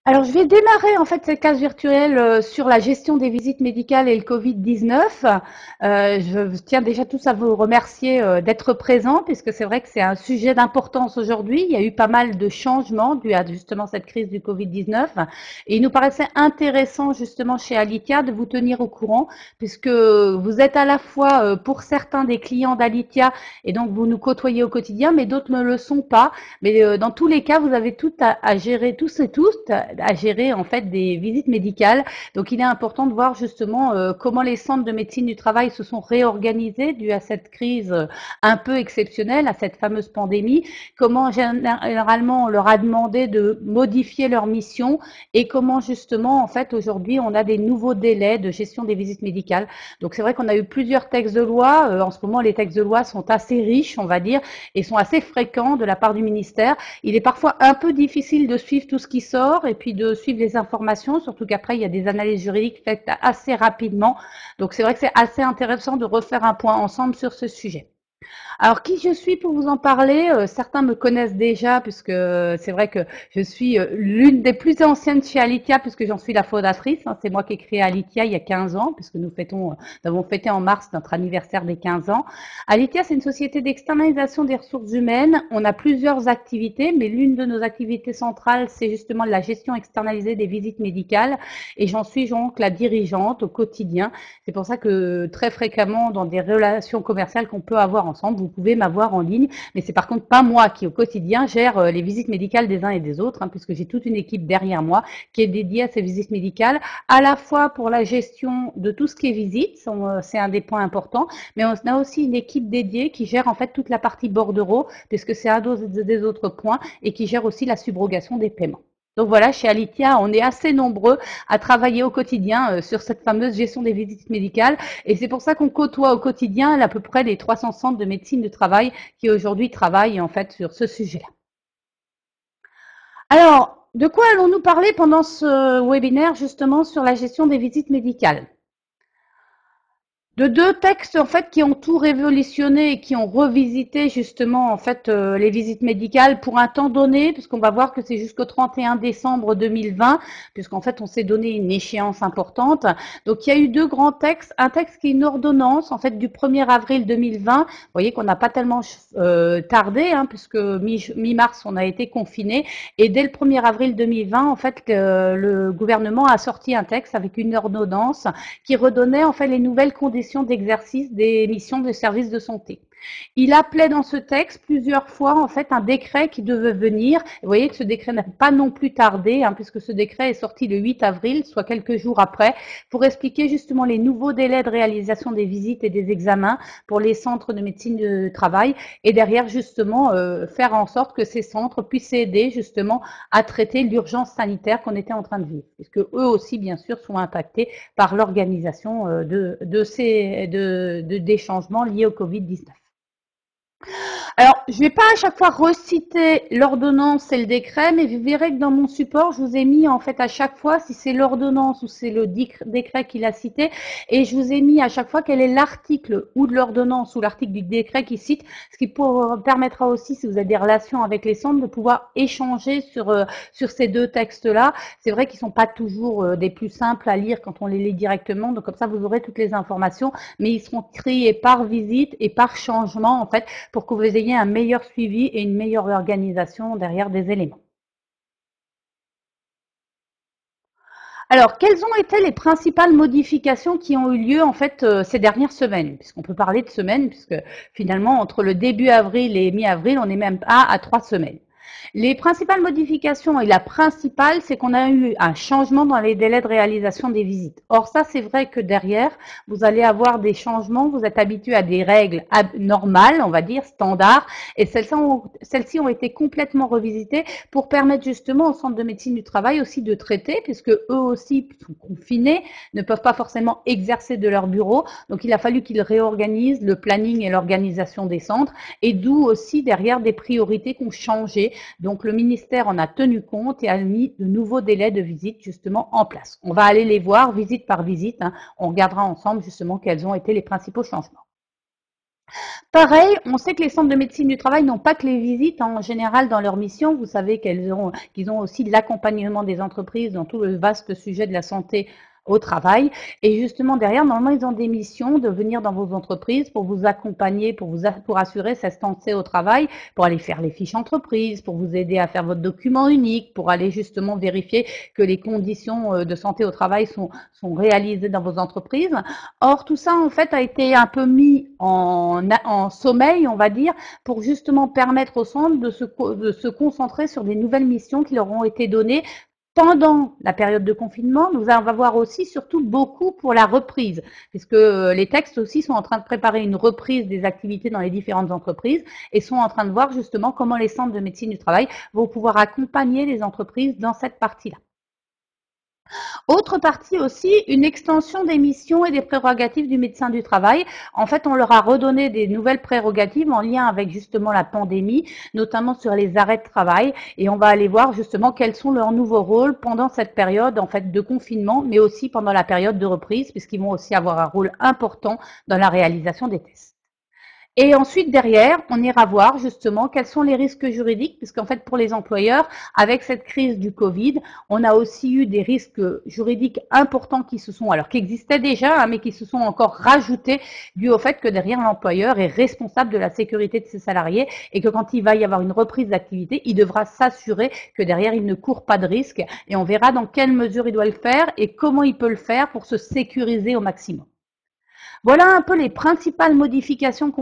Alors, je vais démarrer en fait cette case virtuelle sur la gestion des visites médicales et le Covid-19. Je tiens déjà tous à vous remercier d'être présents, puisque c'est vrai que c'est un sujet d'importance aujourd'hui. Il y a eu pas mal de changements dus à justement cette crise du Covid-19. Et il nous paraissait intéressant justement chez Alitia de vous tenir au courant, puisque vous êtes à la fois pour certains des clients d'Alitia, et donc vous nous côtoyez au quotidien, mais d'autres ne le sont pas. Mais dans tous les cas, vous avez tout à gérer, tous et tous, à gérer en fait des visites médicales. Donc il est important de voir justement comment les centres de médecine du travail se sont réorganisés dû à cette crise un peu exceptionnelle, à cette fameuse pandémie, comment généralement on leur a demandé de modifier leur mission et comment justement en fait aujourd'hui on a des nouveaux délais de gestion des visites médicales. Donc c'est vrai qu'on a eu plusieurs textes de loi. En ce moment les textes de loi sont assez riches, on va dire, et sont assez fréquents de la part du ministère. Il est parfois un peu difficile de suivre tout ce qui sort et puis de suivre les informations, surtout qu'après il y a des analyses juridiques faites assez rapidement. Donc c'est vrai que c'est assez intéressant de refaire un point ensemble sur ce sujet. Alors, qui je suis pour vous en parler? Certains me connaissent déjà, puisque c'est vrai que je suis l'une des plus anciennes chez Alitia, puisque j'en suis la fondatrice. Hein. C'est moi qui ai créé Alitia il y a 15 ans, puisque nous avons fêté en mars notre anniversaire des 15 ans. Alitia, c'est une société d'externalisation des ressources humaines. On a plusieurs activités, mais l'une de nos activités centrales, c'est justement la gestion externalisée des visites médicales. Et j'en suis donc la dirigeante au quotidien. C'est pour ça que très fréquemment, dans des relations commerciales qu'on peut avoir ensemble, vous pouvez m'avoir en ligne, mais c'est par contre pas moi qui au quotidien gère les visites médicales des uns et des autres, hein, puisque j'ai toute une équipe derrière moi qui est dédiée à ces visites médicales, à la fois pour la gestion de tout ce qui est visite, c'est un des points importants, mais on a aussi une équipe dédiée qui gère en fait toute la partie bordereau, puisque c'est un des autres points, et qui gère aussi la subrogation des paiements. Donc voilà, chez Alitia, on est assez nombreux à travailler au quotidien sur cette fameuse gestion des visites médicales. Et c'est pour ça qu'on côtoie au quotidien à peu près les 300 centres de médecine du travail qui aujourd'hui travaillent en fait sur ce sujet-là. Alors, de quoi allons-nous parler pendant ce webinaire justement sur la gestion des visites médicales? De deux textes en fait qui ont tout révolutionné et qui ont revisité justement en fait les visites médicales pour un temps donné, puisqu'on va voir que c'est jusqu'au 31 décembre 2020, puisqu'en fait on s'est donné une échéance importante. Donc il y a eu deux grands textes, un texte qui est une ordonnance en fait du 1er avril 2020. Vous voyez qu'on n'a pas tellement tardé, hein, puisque mi-mars on a été confiné, et dès le 1er avril 2020 en fait le gouvernement a sorti un texte avec une ordonnance qui redonnait en fait les nouvelles conditions d'exercice des missions de services de santé. Il appelait dans ce texte plusieurs fois en fait un décret qui devait venir. Vous voyez que ce décret n'a pas non plus tardé, hein, puisque ce décret est sorti le 8 avril, soit quelques jours après, pour expliquer justement les nouveaux délais de réalisation des visites et des examens pour les centres de médecine du travail, et derrière justement faire en sorte que ces centres puissent aider justement à traiter l'urgence sanitaire qu'on était en train de vivre, puisque eux aussi bien sûr sont impactés par l'organisation des changements liés au Covid-19. Alors, je ne vais pas à chaque fois reciter l'ordonnance et le décret, mais vous verrez que dans mon support, je vous ai mis en fait à chaque fois si c'est l'ordonnance ou c'est le décret qu'il a cité, et je vous ai mis à chaque fois quel est l'article ou de l'ordonnance ou l'article du décret qui cite, ce qui permettra aussi, si vous avez des relations avec les centres, de pouvoir échanger sur ces deux textes-là. C'est vrai qu'ils ne sont pas toujours des plus simples à lire quand on les lit directement, donc comme ça vous aurez toutes les informations, mais ils seront triés par visite et par changement en fait, pour que vous ayez un meilleur suivi et une meilleure organisation derrière des éléments. Alors, quelles ont été les principales modifications qui ont eu lieu en fait ces dernières semaines? Puisqu'on peut parler de semaines, puisque finalement entre le début avril et mi-avril, on est même pas à 3 semaines. Les principales modifications, et la principale, c'est qu'on a eu un changement dans les délais de réalisation des visites. Or ça, c'est vrai que derrière, vous allez avoir des changements, vous êtes habitué à des règles normales, on va dire, standards, et celles-ci ont été complètement revisitées pour permettre justement au centre de médecine du travail aussi de traiter, puisque eux aussi sont confinés, ne peuvent pas forcément exercer de leur bureau, donc il a fallu qu'ils réorganisent le planning et l'organisation des centres, et d'où aussi derrière des priorités qui ont changé. Donc le ministère en a tenu compte et a mis de nouveaux délais de visite justement en place. On va aller les voir visite par visite, hein. On regardera ensemble justement quels ont été les principaux changements. Pareil, on sait que les centres de médecine du travail n'ont pas que les visites en général dans leur mission. Vous savez qu'ils ont aussi de l'accompagnement des entreprises dans tout le vaste sujet de la santé au travail. Et justement, derrière, normalement, ils ont des missions de venir dans vos entreprises pour vous accompagner, pour assurer cette santé au travail, pour aller faire les fiches entreprises, pour vous aider à faire votre document unique, pour aller justement vérifier que les conditions de santé au travail sont réalisées dans vos entreprises. Or, tout ça, en fait, a été un peu mis en sommeil, on va dire, pour justement permettre au centre de se concentrer sur des nouvelles missions qui leur ont été données pendant la période de confinement. Nous allons voir aussi surtout beaucoup pour la reprise, puisque les textes aussi sont en train de préparer une reprise des activités dans les différentes entreprises et sont en train de voir justement comment les centres de médecine du travail vont pouvoir accompagner les entreprises dans cette partie-là. Autre partie aussi, une extension des missions et des prérogatives du médecin du travail. En fait, on leur a redonné des nouvelles prérogatives en lien avec justement la pandémie, notamment sur les arrêts de travail. Et on va aller voir justement quels sont leurs nouveaux rôles pendant cette période en fait de confinement, mais aussi pendant la période de reprise, puisqu'ils vont aussi avoir un rôle important dans la réalisation des tests. Et ensuite, derrière, on ira voir justement quels sont les risques juridiques, puisqu'en fait, pour les employeurs, avec cette crise du Covid, on a aussi eu des risques juridiques importants qui existaient déjà, hein, mais qui se sont encore rajoutés dû au fait que derrière, l'employeur est responsable de la sécurité de ses salariés et que quand il va y avoir une reprise d'activité, il devra s'assurer que derrière, il ne court pas de risque. Et on verra dans quelle mesure il doit le faire et comment il peut le faire pour se sécuriser au maximum. Voilà un peu les principales modifications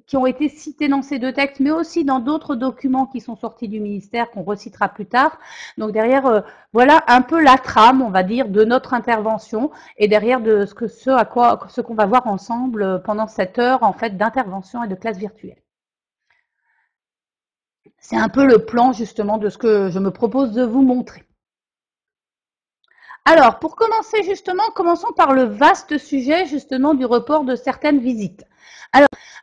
qui ont été citées dans ces deux textes, mais aussi dans d'autres documents qui sont sortis du ministère qu'on recitera plus tard. Donc derrière, voilà un peu la trame, on va dire, de notre intervention et derrière de ce qu'on va voir ensemble pendant cette heure en fait d'intervention et de classe virtuelle. C'est un peu le plan justement de ce que je me propose de vous montrer. Alors, pour commencer justement, commençons par le vaste sujet justement du report de certaines visites.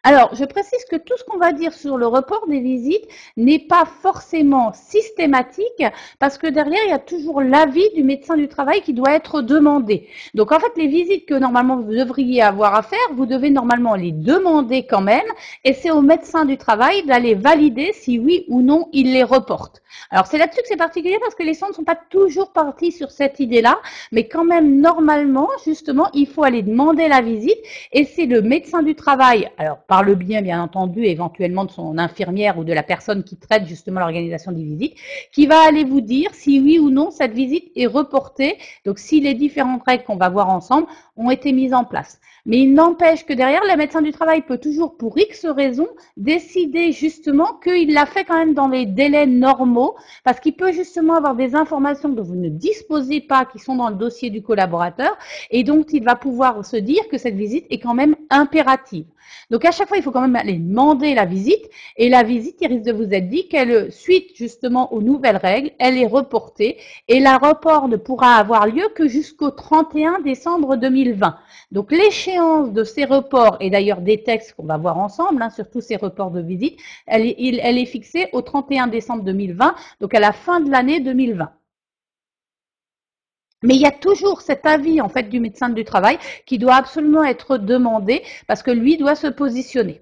Alors, je précise que tout ce qu'on va dire sur le report des visites n'est pas forcément systématique parce que derrière, il y a toujours l'avis du médecin du travail qui doit être demandé. Donc, en fait, les visites que normalement vous devriez avoir à faire, vous devez normalement les demander quand même et c'est au médecin du travail d'aller valider si oui ou non il les reporte. Alors, c'est là-dessus que c'est particulier parce que les centres ne sont pas toujours partis sur cette idée-là, mais quand même, normalement, justement, il faut aller demander la visite et c'est le médecin du travail, alors par le biais bien entendu éventuellement de son infirmière ou de la personne qui traite justement l'organisation des visites, qui va aller vous dire si oui ou non cette visite est reportée, donc si les différentes règles qu'on va voir ensemble ont été mises en place. Mais il n'empêche que derrière, le médecin du travail peut toujours, pour X raisons, décider justement qu'il l'a fait quand même dans les délais normaux, parce qu'il peut justement avoir des informations dont vous ne disposez pas, qui sont dans le dossier du collaborateur, et donc il va pouvoir se dire que cette visite est quand même impérative. Donc à chaque fois, il faut quand même aller demander la visite, et la visite, il risque de vous être dit qu'elle, suite justement aux nouvelles règles, elle est reportée, et la report ne pourra avoir lieu que jusqu'au 31 décembre 2020. Donc l'échéance de ces reports, et d'ailleurs des textes qu'on va voir ensemble, hein, sur tous ces reports de visite, elle est fixée au 31 décembre 2020, donc à la fin de l'année 2020. Mais il y a toujours cet avis en fait du médecin du travail qui doit absolument être demandé parce que lui doit se positionner.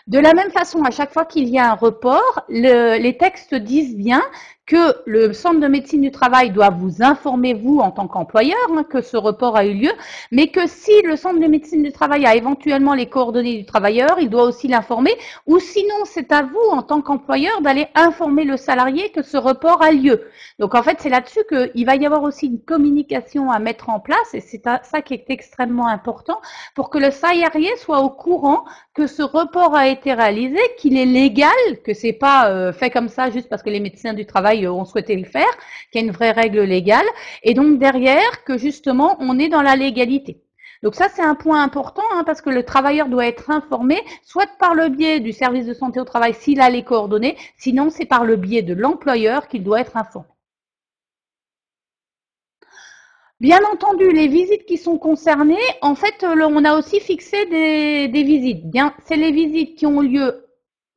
De la même façon, à chaque fois qu'il y a un report, les textes disent bien que le centre de médecine du travail doit vous informer, vous, en tant qu'employeur, hein, que ce report a eu lieu, mais que si le centre de médecine du travail a éventuellement les coordonnées du travailleur, il doit aussi l'informer, ou sinon, c'est à vous, en tant qu'employeur, d'aller informer le salarié que ce report a lieu. Donc, en fait, c'est là-dessus qu'il va y avoir aussi une communication à mettre en place, et c'est ça qui est extrêmement important, pour que le salarié soit au courant que ce report a été réalisé, qu'il est légal, que c'est pas fait comme ça juste parce que les médecins du travail ont souhaité le faire, qu'il y a une vraie règle légale, et donc derrière que justement on est dans la légalité. Donc ça c'est un point important hein, parce que le travailleur doit être informé, soit par le biais du service de santé au travail s'il a les coordonnées, sinon c'est par le biais de l'employeur qu'il doit être informé. Bien entendu, les visites qui sont concernées, en fait, on a aussi fixé des visites. Bien, c'est les visites qui ont lieu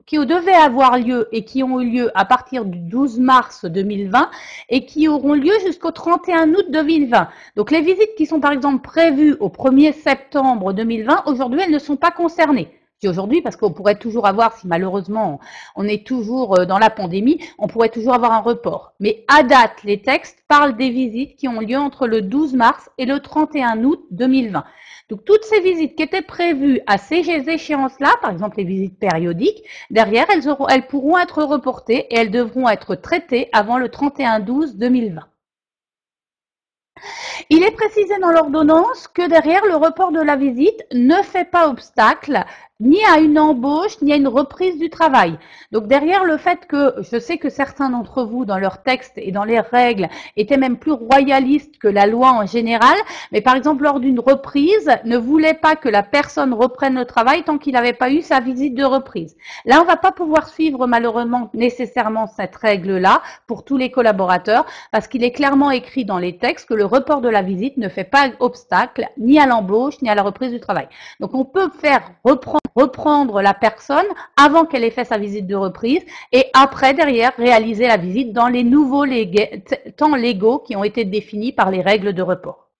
qui devaient avoir lieu et qui ont eu lieu à partir du 12 mars 2020 et qui auront lieu jusqu'au 31 août 2020. Donc les visites qui sont par exemple prévues au 1er septembre 2020, aujourd'hui elles ne sont pas concernées. Je dis aujourd'hui parce qu'on pourrait toujours avoir, si malheureusement on est toujours dans la pandémie, on pourrait toujours avoir un report. Mais à date, les textes parlent des visites qui ont lieu entre le 12 mars et le 31 août 2020. Donc toutes ces visites qui étaient prévues à ces échéances-là, par exemple les visites périodiques, derrière elles pourront être reportées et elles devront être traitées avant le 31/12/2020. Il est précisé dans l'ordonnance que derrière le report de la visite ne fait pas obstacle ni à une embauche, ni à une reprise du travail. Donc derrière le fait que, je sais que certains d'entre vous, dans leurs textes et dans les règles, étaient même plus royalistes que la loi en général, mais par exemple lors d'une reprise, ne voulaient pas que la personne reprenne le travail tant qu'il n'avait pas eu sa visite de reprise. Là, on ne va pas pouvoir suivre malheureusement nécessairement cette règle-là pour tous les collaborateurs, parce qu'il est clairement écrit dans les textes que le report de la visite ne fait pas obstacle ni à l'embauche, ni à la reprise du travail. Donc on peut faire reprendre la personne avant qu'elle ait fait sa visite de reprise et après, derrière, réaliser la visite dans les nouveaux temps légaux qui ont été définis par les règles de report.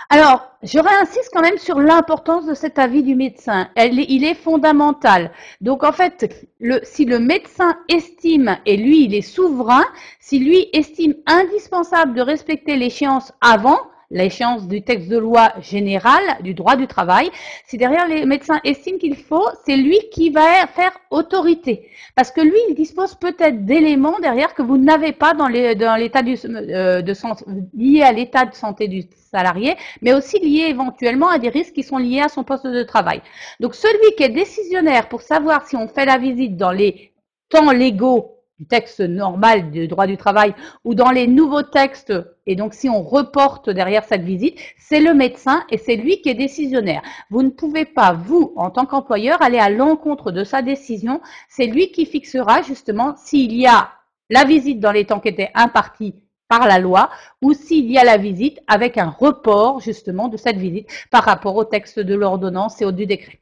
Alors, je réinsiste quand même sur l'importance de cet avis du médecin. Il est fondamental. Donc, en fait, si le médecin estime, et lui, il est souverain, si lui estime indispensable de respecter l'échéance avant, l'échéance du texte de loi général du droit du travail, si derrière les médecins estiment qu'il faut, c'est lui qui va faire autorité. Parce que lui, il dispose peut-être d'éléments derrière que vous n'avez pas dans l'état de santé, lié à l'état de santé du salarié, mais aussi lié éventuellement à des risques qui sont liés à son poste de travail. Donc celui qui est décisionnaire pour savoir si on fait la visite dans les temps légaux du texte normal du droit du travail ou dans les nouveaux textes, et donc si on reporte derrière cette visite, c'est le médecin et c'est lui qui est décisionnaire. Vous ne pouvez pas, vous, en tant qu'employeur, aller à l'encontre de sa décision. C'est lui qui fixera justement s'il y a la visite dans les temps qui étaient impartis par la loi ou s'il y a la visite avec un report justement de cette visite par rapport au texte de l'ordonnance et du décret.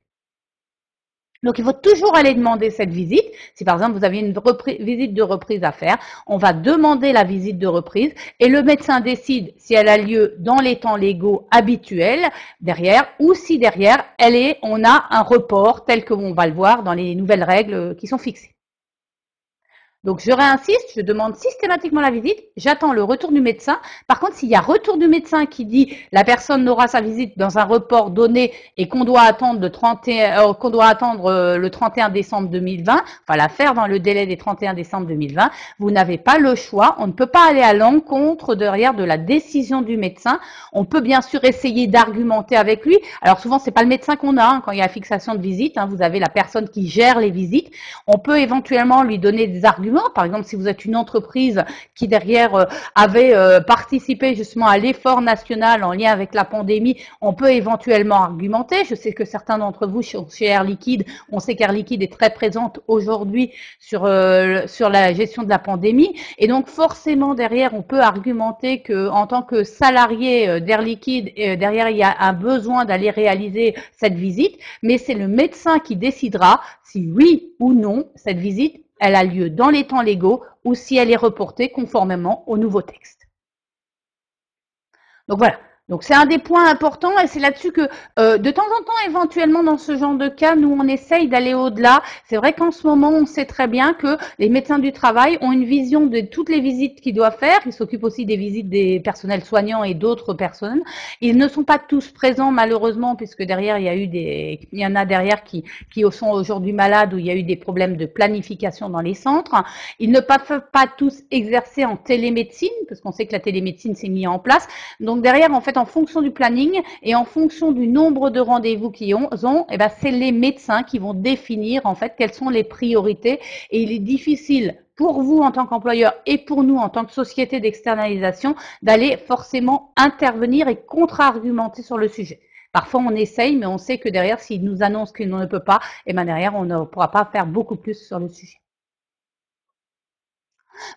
Donc, il faut toujours aller demander cette visite. Si par exemple, vous aviez une visite de reprise à faire, on va demander la visite de reprise et le médecin décide si elle a lieu dans les temps légaux habituels derrière ou si derrière, on a un report tel que on va le voir dans les nouvelles règles qui sont fixées. Donc, je réinsiste, je demande systématiquement la visite, j'attends le retour du médecin. Par contre, s'il y a retour du médecin qui dit la personne n'aura sa visite dans un report donné et qu'on doit attendre le 31 décembre 2020, enfin la faire dans le délai des 31 décembre 2020, vous n'avez pas le choix. On ne peut pas aller à l'encontre derrière de la décision du médecin. On peut bien sûr essayer d'argumenter avec lui. Alors souvent, c'est pas le médecin qu'on a quand il y a fixation de visite. Vous avez la personne qui gère les visites. On peut éventuellement lui donner des arguments. Par exemple, si vous êtes une entreprise qui derrière avait participé justement à l'effort national en lien avec la pandémie, on peut éventuellement argumenter. Je sais que certains d'entre vous chez Air Liquide, on sait qu'Air Liquide est très présente aujourd'hui sur la gestion de la pandémie. Et donc forcément derrière, on peut argumenter que en tant que salarié d'Air Liquide, derrière il y a un besoin d'aller réaliser cette visite, mais c'est le médecin qui décidera si oui ou non cette visite elle a lieu dans les temps légaux ou si elle est reportée conformément au nouveau texte. Donc voilà. Donc c'est un des points importants et c'est là-dessus que de temps en temps, éventuellement dans ce genre de cas, nous on essaye d'aller au-delà. C'est vrai qu'en ce moment, on sait très bien que les médecins du travail ont une vision de toutes les visites qu'ils doivent faire. Ils s'occupent aussi des visites des personnels soignants et d'autres personnes. Ils ne sont pas tous présents malheureusement puisque derrière il y en a derrière qui sont aujourd'hui malades ou il y a eu des problèmes de planification dans les centres. Ils ne peuvent pas tous exercer en télémédecine parce qu'on sait que la télémédecine s'est mise en place. Donc derrière, en fait, en fonction du planning et en fonction du nombre de rendez-vous qu'ils ont, eh ben, c'est les médecins qui vont définir en fait quelles sont les priorités. Et il est difficile pour vous en tant qu'employeur et pour nous en tant que société d'externalisation d'aller forcément intervenir et contre-argumenter sur le sujet. Parfois, on essaye, mais on sait que derrière, s'ils nous annoncent qu'ils ne peut pas, et ben derrière, on ne pourra pas faire beaucoup plus sur le sujet.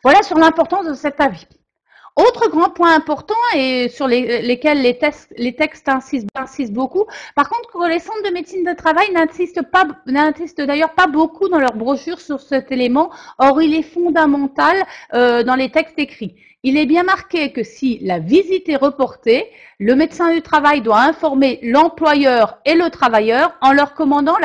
Voilà sur l'importance de cet avis. Autre grand point important et sur lesquels les textes insistent beaucoup. Par contre, les centres de médecine de travail n'insistent d'ailleurs pas beaucoup dans leur brochure sur cet élément. Or, il est fondamental dans les textes écrits. Il est bien marqué que si la visite est reportée, le médecin du travail doit informer l'employeur et le travailleur en leur communiquant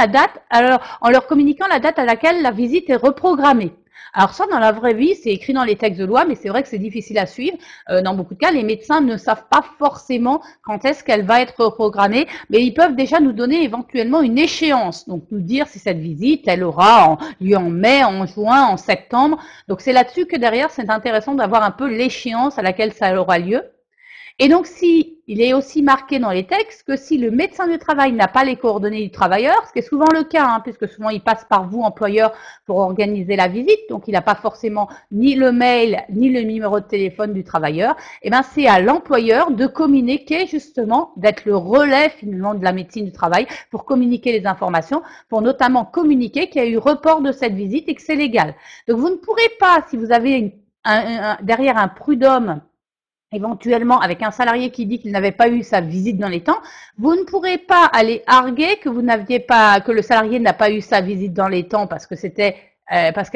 la date à laquelle la visite est reprogrammée. Alors ça, dans la vraie vie, c'est écrit dans les textes de loi, mais c'est vrai que c'est difficile à suivre. Dans beaucoup de cas, les médecins ne savent pas forcément quand est-ce qu'elle va être reprogrammée, mais ils peuvent déjà nous donner éventuellement une échéance. Donc nous dire si cette visite, elle aura lieu en mai, en juin, en septembre. Donc c'est là-dessus que derrière, c'est intéressant d'avoir un peu l'échéance à laquelle ça aura lieu. Et donc, il est aussi marqué dans les textes que si le médecin du travail n'a pas les coordonnées du travailleur, ce qui est souvent le cas, puisque souvent il passe par vous, employeur, pour organiser la visite, donc il n'a pas forcément ni le mail, ni le numéro de téléphone du travailleur, et bien c'est à l'employeur de communiquer justement, d'être le relais finalement de la médecine du travail pour communiquer les informations, pour notamment communiquer qu'il y a eu report de cette visite et que c'est légal. Donc vous ne pourrez pas, si vous avez derrière un prud'homme, éventuellement avec un salarié qui dit qu'il n'avait pas eu sa visite dans les temps, vous ne pourrez pas aller arguer que que le salarié n'a pas eu sa visite dans les temps parce qu'elle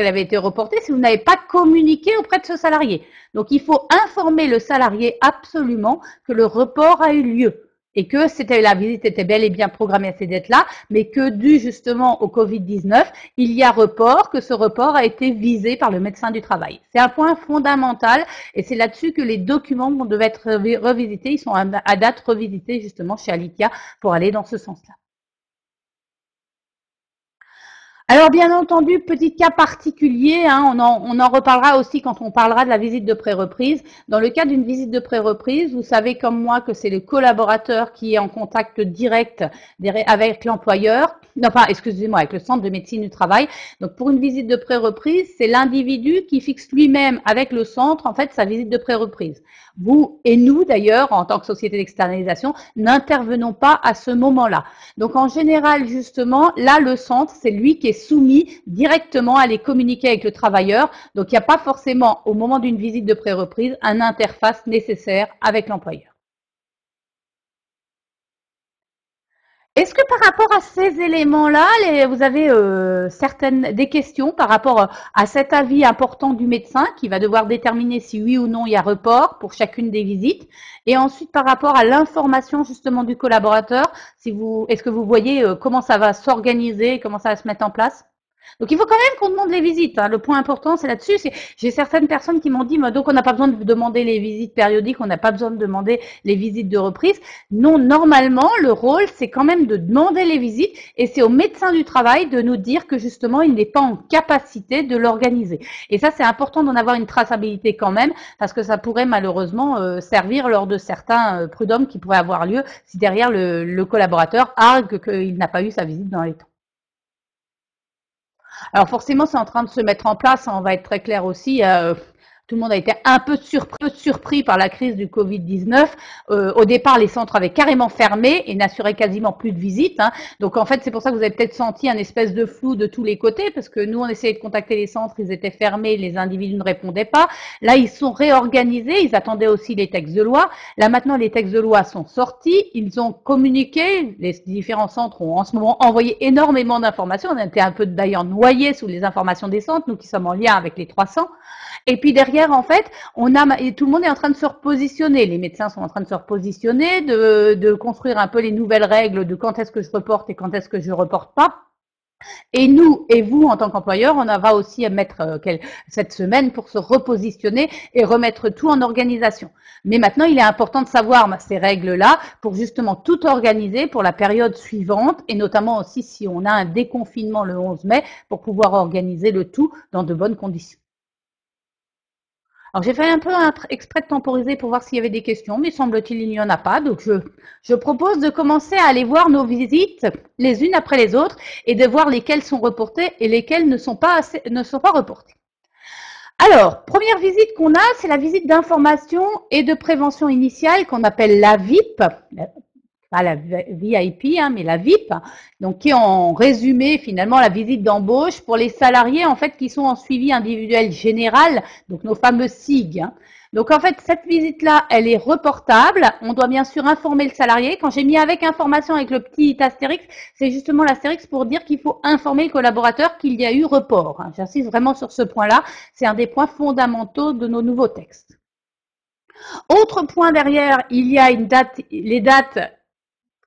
avait été reportée si vous n'avez pas communiqué auprès de ce salarié. Donc il faut informer le salarié absolument que le report a eu lieu et que la visite était bel et bien programmée à ces dates-là, mais que dû justement au Covid-19, il y a report, que ce report a été visé par le médecin du travail. C'est un point fondamental et c'est là-dessus que les documents vont devoir être revisités. Ils sont à date revisités justement chez Alitia pour aller dans ce sens-là. Alors bien entendu, petit cas particulier, on en reparlera aussi quand on parlera de la visite de pré-reprise. Dans le cas d'une visite de pré-reprise, vous savez comme moi que c'est le collaborateur qui est en contact direct avec l'employeur, excusez-moi, avec le centre de médecine du travail. Donc pour une visite de pré-reprise, c'est l'individu qui fixe lui-même avec le centre en fait sa visite de pré-reprise. Vous et nous d'ailleurs, en tant que société d'externalisation, n'intervenons pas à ce moment-là. Donc en général, justement, là, le centre, c'est lui qui est soumis directement à les communiquer avec le travailleur. Donc il n'y a pas forcément, au moment d'une visite de pré-reprise, une interface nécessaire avec l'employeur. Est-ce que par rapport à ces éléments-là, vous avez des questions par rapport à cet avis important du médecin qui va devoir déterminer si oui ou non il y a report pour chacune des visites, et ensuite par rapport à l'information justement du collaborateur, est-ce que vous voyez comment ça va s'organiser, comment ça va se mettre en place? Donc il faut quand même qu'on demande les visites. Le point important, c'est là-dessus. J'ai certaines personnes qui m'ont dit, donc on n'a pas besoin de demander les visites périodiques, on n'a pas besoin de demander les visites de reprise. Non, normalement, le rôle, c'est quand même de demander les visites et c'est au médecin du travail de nous dire que justement, il n'est pas en capacité de l'organiser. Et ça, c'est important d'en avoir une traçabilité quand même parce que ça pourrait malheureusement servir lors de certains prud'hommes qui pourraient avoir lieu si derrière le collaborateur argue qu'il n'a pas eu sa visite dans les temps. Alors forcément, c'est en train de se mettre en place, on va être très clair aussi. Tout le monde a été un peu surpris par la crise du Covid-19. Au départ, les centres avaient carrément fermé et n'assuraient quasiment plus de visites. Donc en fait, c'est pour ça que vous avez peut-être senti un espèce de flou de tous les côtés, parce que nous, on essayait de contacter les centres, ils étaient fermés, les individus ne répondaient pas. Là, ils sont réorganisés, ils attendaient aussi les textes de loi. Là, maintenant, les textes de loi sont sortis, ils ont communiqué, les différents centres ont en ce moment envoyé énormément d'informations. On a été un peu d'ailleurs noyés sous les informations des centres, nous qui sommes en lien avec les 300. Et puis derrière, en fait, tout le monde est en train de se repositionner. Les médecins sont en train de se repositionner, de construire un peu les nouvelles règles de quand est-ce que je reporte et quand est-ce que je reporte pas. Et nous et vous, en tant qu'employeur, on va aussi mettre cette semaine pour se repositionner et remettre tout en organisation. Mais maintenant, il est important de savoir ces règles-là pour justement tout organiser pour la période suivante et notamment aussi si on a un déconfinement le 11 mai pour pouvoir organiser le tout dans de bonnes conditions. Alors j'ai fait un peu exprès de temporiser pour voir s'il y avait des questions, mais semble-t-il il n'y en a pas. Donc je propose de commencer à aller voir nos visites les unes après les autres et de voir lesquelles sont reportées et lesquelles ne sont pas reportées. Alors, première visite qu'on a, c'est la visite d'information et de prévention initiale qu'on appelle la VIP. pas la VIP, hein, mais la VIP, donc qui est en résumé finalement la visite d'embauche pour les salariés en fait qui sont en suivi individuel général, donc nos fameux SIG. Hein. Donc en fait cette visite-là, elle est reportable. On doit bien sûr informer le salarié. Quand j'ai mis avec information avec le petit astérix, c'est justement l'astérix pour dire qu'il faut informer le collaborateur qu'il y a eu report. Hein. J'insiste vraiment sur ce point-là. C'est un des points fondamentaux de nos nouveaux textes. Autre point derrière, il y a une date, les dates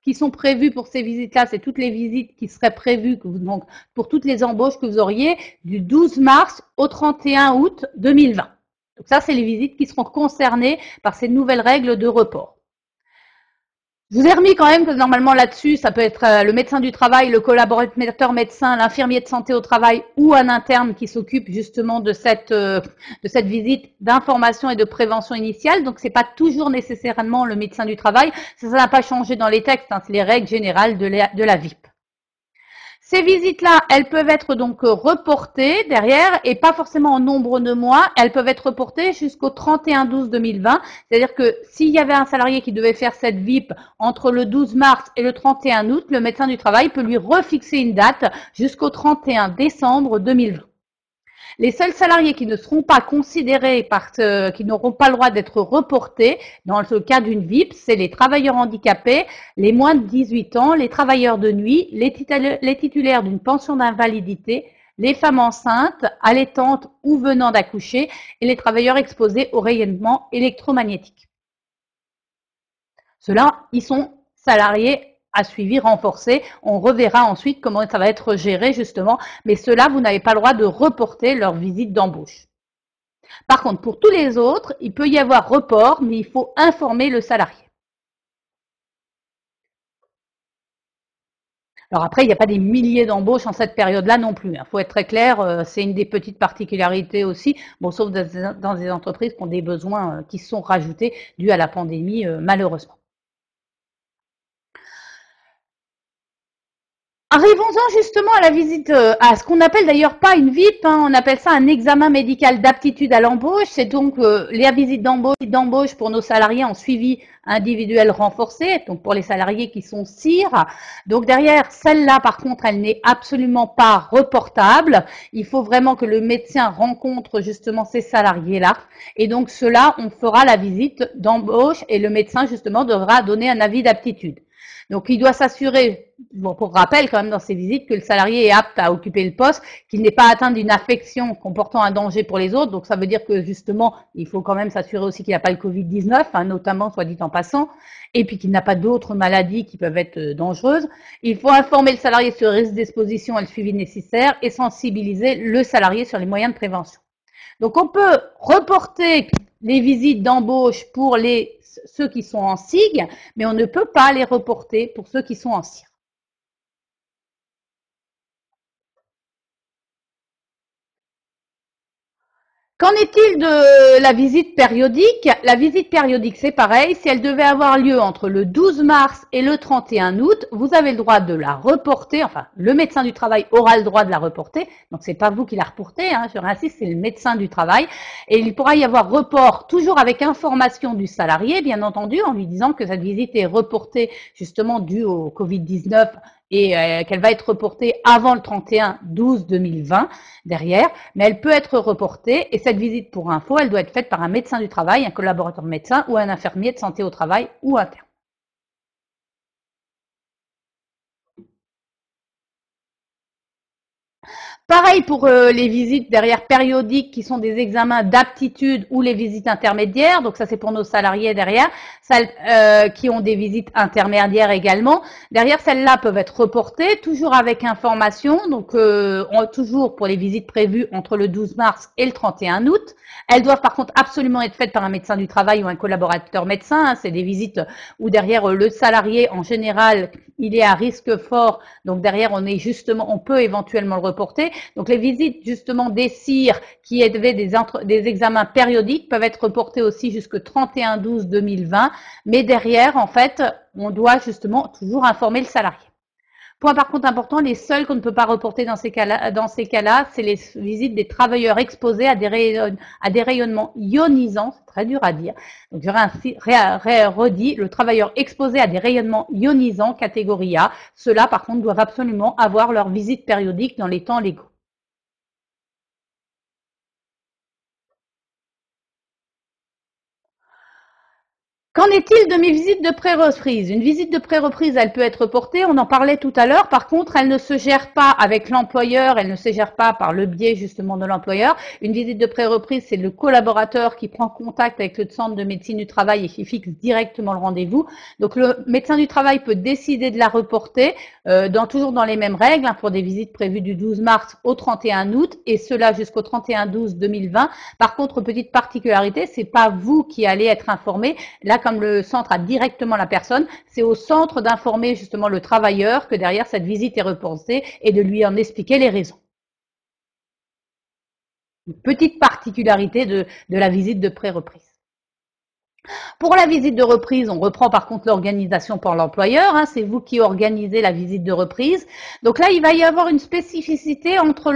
qui sont prévues pour ces visites-là, c'est toutes les visites qui seraient prévues donc, pour toutes les embauches que vous auriez du 12 mars au 31 août 2020. Donc ça, c'est les visites qui seront concernées par ces nouvelles règles de report. Je vous ai remis quand même que normalement là-dessus, ça peut être le médecin du travail, le collaborateur médecin, l'infirmier de santé au travail ou un interne qui s'occupe justement de cette visite d'information et de prévention initiale. Donc, c'est pas toujours nécessairement le médecin du travail. Ça n'a pas changé dans les textes. Hein, c'est les règles générales de la VIP. Ces visites-là, elles peuvent être donc reportées derrière et pas forcément en nombre de mois. Elles peuvent être reportées jusqu'au 31/12/2020. C'est-à-dire que s'il y avait un salarié qui devait faire cette VIP entre le 12 mars et le 31 août, le médecin du travail peut lui refixer une date jusqu'au 31 décembre 2020. Les seuls salariés qui ne seront pas considérés qui n'auront pas le droit d'être reportés dans le cas d'une VIP, c'est les travailleurs handicapés, les moins de 18 ans, les travailleurs de nuit, les titulaires d'une pension d'invalidité, les femmes enceintes, allaitantes ou venant d'accoucher et les travailleurs exposés au rayonnement électromagnétique. Ceux-là, ils sont salariés à suivi renforcé. On reverra ensuite comment ça va être géré justement, mais ceux-là, vous n'avez pas le droit de reporter leur visite d'embauche. Par contre, pour tous les autres, il peut y avoir report, mais il faut informer le salarié. Alors après, il n'y a pas des milliers d'embauches en cette période-là non plus. Il faut être très clair, c'est une des petites particularités aussi, bon, sauf dans des entreprises qui ont des besoins qui sont rajoutés dus à la pandémie, malheureusement. Arrivons-en justement à la visite, à ce qu'on appelle d'ailleurs pas une VIP, hein, on appelle ça un examen médical d'aptitude à l'embauche. C'est donc les visites d'embauche pour nos salariés en suivi individuel renforcé, donc pour les salariés qui sont CIR. Donc derrière, celle-là par contre, elle n'est absolument pas reportable. Il faut vraiment que le médecin rencontre justement ces salariés-là. Et donc cela, on fera la visite d'embauche et le médecin justement devra donner un avis d'aptitude. Donc, il doit s'assurer, bon, pour rappel quand même dans ces visites, que le salarié est apte à occuper le poste, qu'il n'est pas atteint d'une affection comportant un danger pour les autres. Donc, ça veut dire que justement, il faut quand même s'assurer aussi qu'il n'a pas le Covid-19, hein, notamment, soit dit en passant, et puis qu'il n'a pas d'autres maladies qui peuvent être dangereuses. Il faut informer le salarié sur le risque d'exposition et le suivi nécessaire et sensibiliser le salarié sur les moyens de prévention. Donc, on peut reporter les visites d'embauche pour ceux qui sont en SIG, mais on ne peut pas les reporter pour ceux qui sont en CIR. Qu'en est-il de la visite périodique? La visite périodique, c'est pareil. Si elle devait avoir lieu entre le 12 mars et le 31 août, vous avez le droit de la reporter. Enfin, le médecin du travail aura le droit de la reporter. Donc, c'est pas vous qui la reportez. Hein, je réinsiste, c'est le médecin du travail. Et il pourra y avoir report, toujours avec information du salarié, bien entendu, en lui disant que cette visite est reportée justement due au Covid-19 et qu'elle va être reportée avant le 31/12/2020 derrière, mais elle peut être reportée et cette visite pour info, elle doit être faite par un médecin du travail, un collaborateur médecin ou un infirmier de santé au travail ou interne. Pareil pour les visites derrière périodiques qui sont des examens d'aptitude ou les visites intermédiaires. Donc ça c'est pour nos salariés derrière, celles qui ont des visites intermédiaires également. Derrière celles-là peuvent être reportées, toujours avec information. Donc toujours pour les visites prévues entre le 12 mars et le 31 août. Elles doivent par contre absolument être faites par un médecin du travail ou un collaborateur médecin. Hein. C'est des visites où derrière le salarié en général il est à risque fort. Donc derrière on peut éventuellement le reporter. Donc les visites justement des CIR qui avaient des examens périodiques peuvent être reportées aussi jusqu'au 31/12/2020, mais derrière en fait on doit justement toujours informer le salarié. Point par contre important, les seuls qu'on ne peut pas reporter dans ces cas-là, c'est les visites des travailleurs exposés à des rayonnements ionisants, c'est très dur à dire. Donc j'aurais ainsi redit, le travailleur exposé à des rayonnements ionisants catégorie A, ceux-là par contre doivent absolument avoir leur visite périodique dans les temps légaux. Qu'en est-il de mes visites de pré-reprise? Une visite de pré-reprise, elle peut être reportée, on en parlait tout à l'heure. Par contre, elle ne se gère pas avec l'employeur, elle ne se gère pas par le biais justement de l'employeur. Une visite de pré-reprise, c'est le collaborateur qui prend contact avec le centre de médecine du travail et qui fixe directement le rendez-vous. Donc le médecin du travail peut décider de la reporter toujours dans les mêmes règles pour des visites prévues du 12 mars au 31 août et cela jusqu'au 31/12/2020. Par contre, petite particularité, c'est pas vous qui allez être informé. Là, comme le centre a directement la personne, c'est au centre d'informer justement le travailleur que derrière cette visite est repensée et de lui en expliquer les raisons. Une petite particularité de la visite de pré-reprise. Pour la visite de reprise, on reprend par contre l'organisation par l'employeur. C'est vous qui organisez la visite de reprise. Donc là, il va y avoir une spécificité entre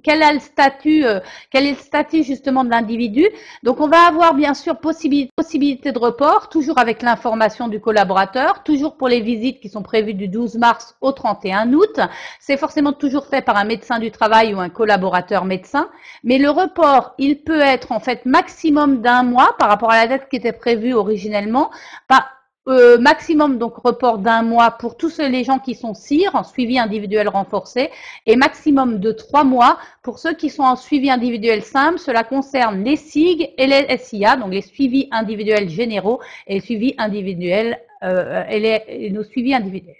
quel est le statut justement de l'individu. Donc on va avoir bien sûr possibilité de report, toujours avec l'information du collaborateur, toujours pour les visites qui sont prévues du 12 mars au 31 août. C'est forcément toujours fait par un médecin du travail ou un collaborateur médecin. Mais le report, il peut être en fait maximum d'un mois par rapport à la date qui était prévue originellement. Pas, maximum donc report d'un mois pour tous les gens qui sont CIR en suivi individuel renforcé et maximum de 3 mois pour ceux qui sont en suivi individuel simple. Cela concerne les SIG et les SIA, donc les suivis individuels généraux et les suivis individuels et nos suivis individuels.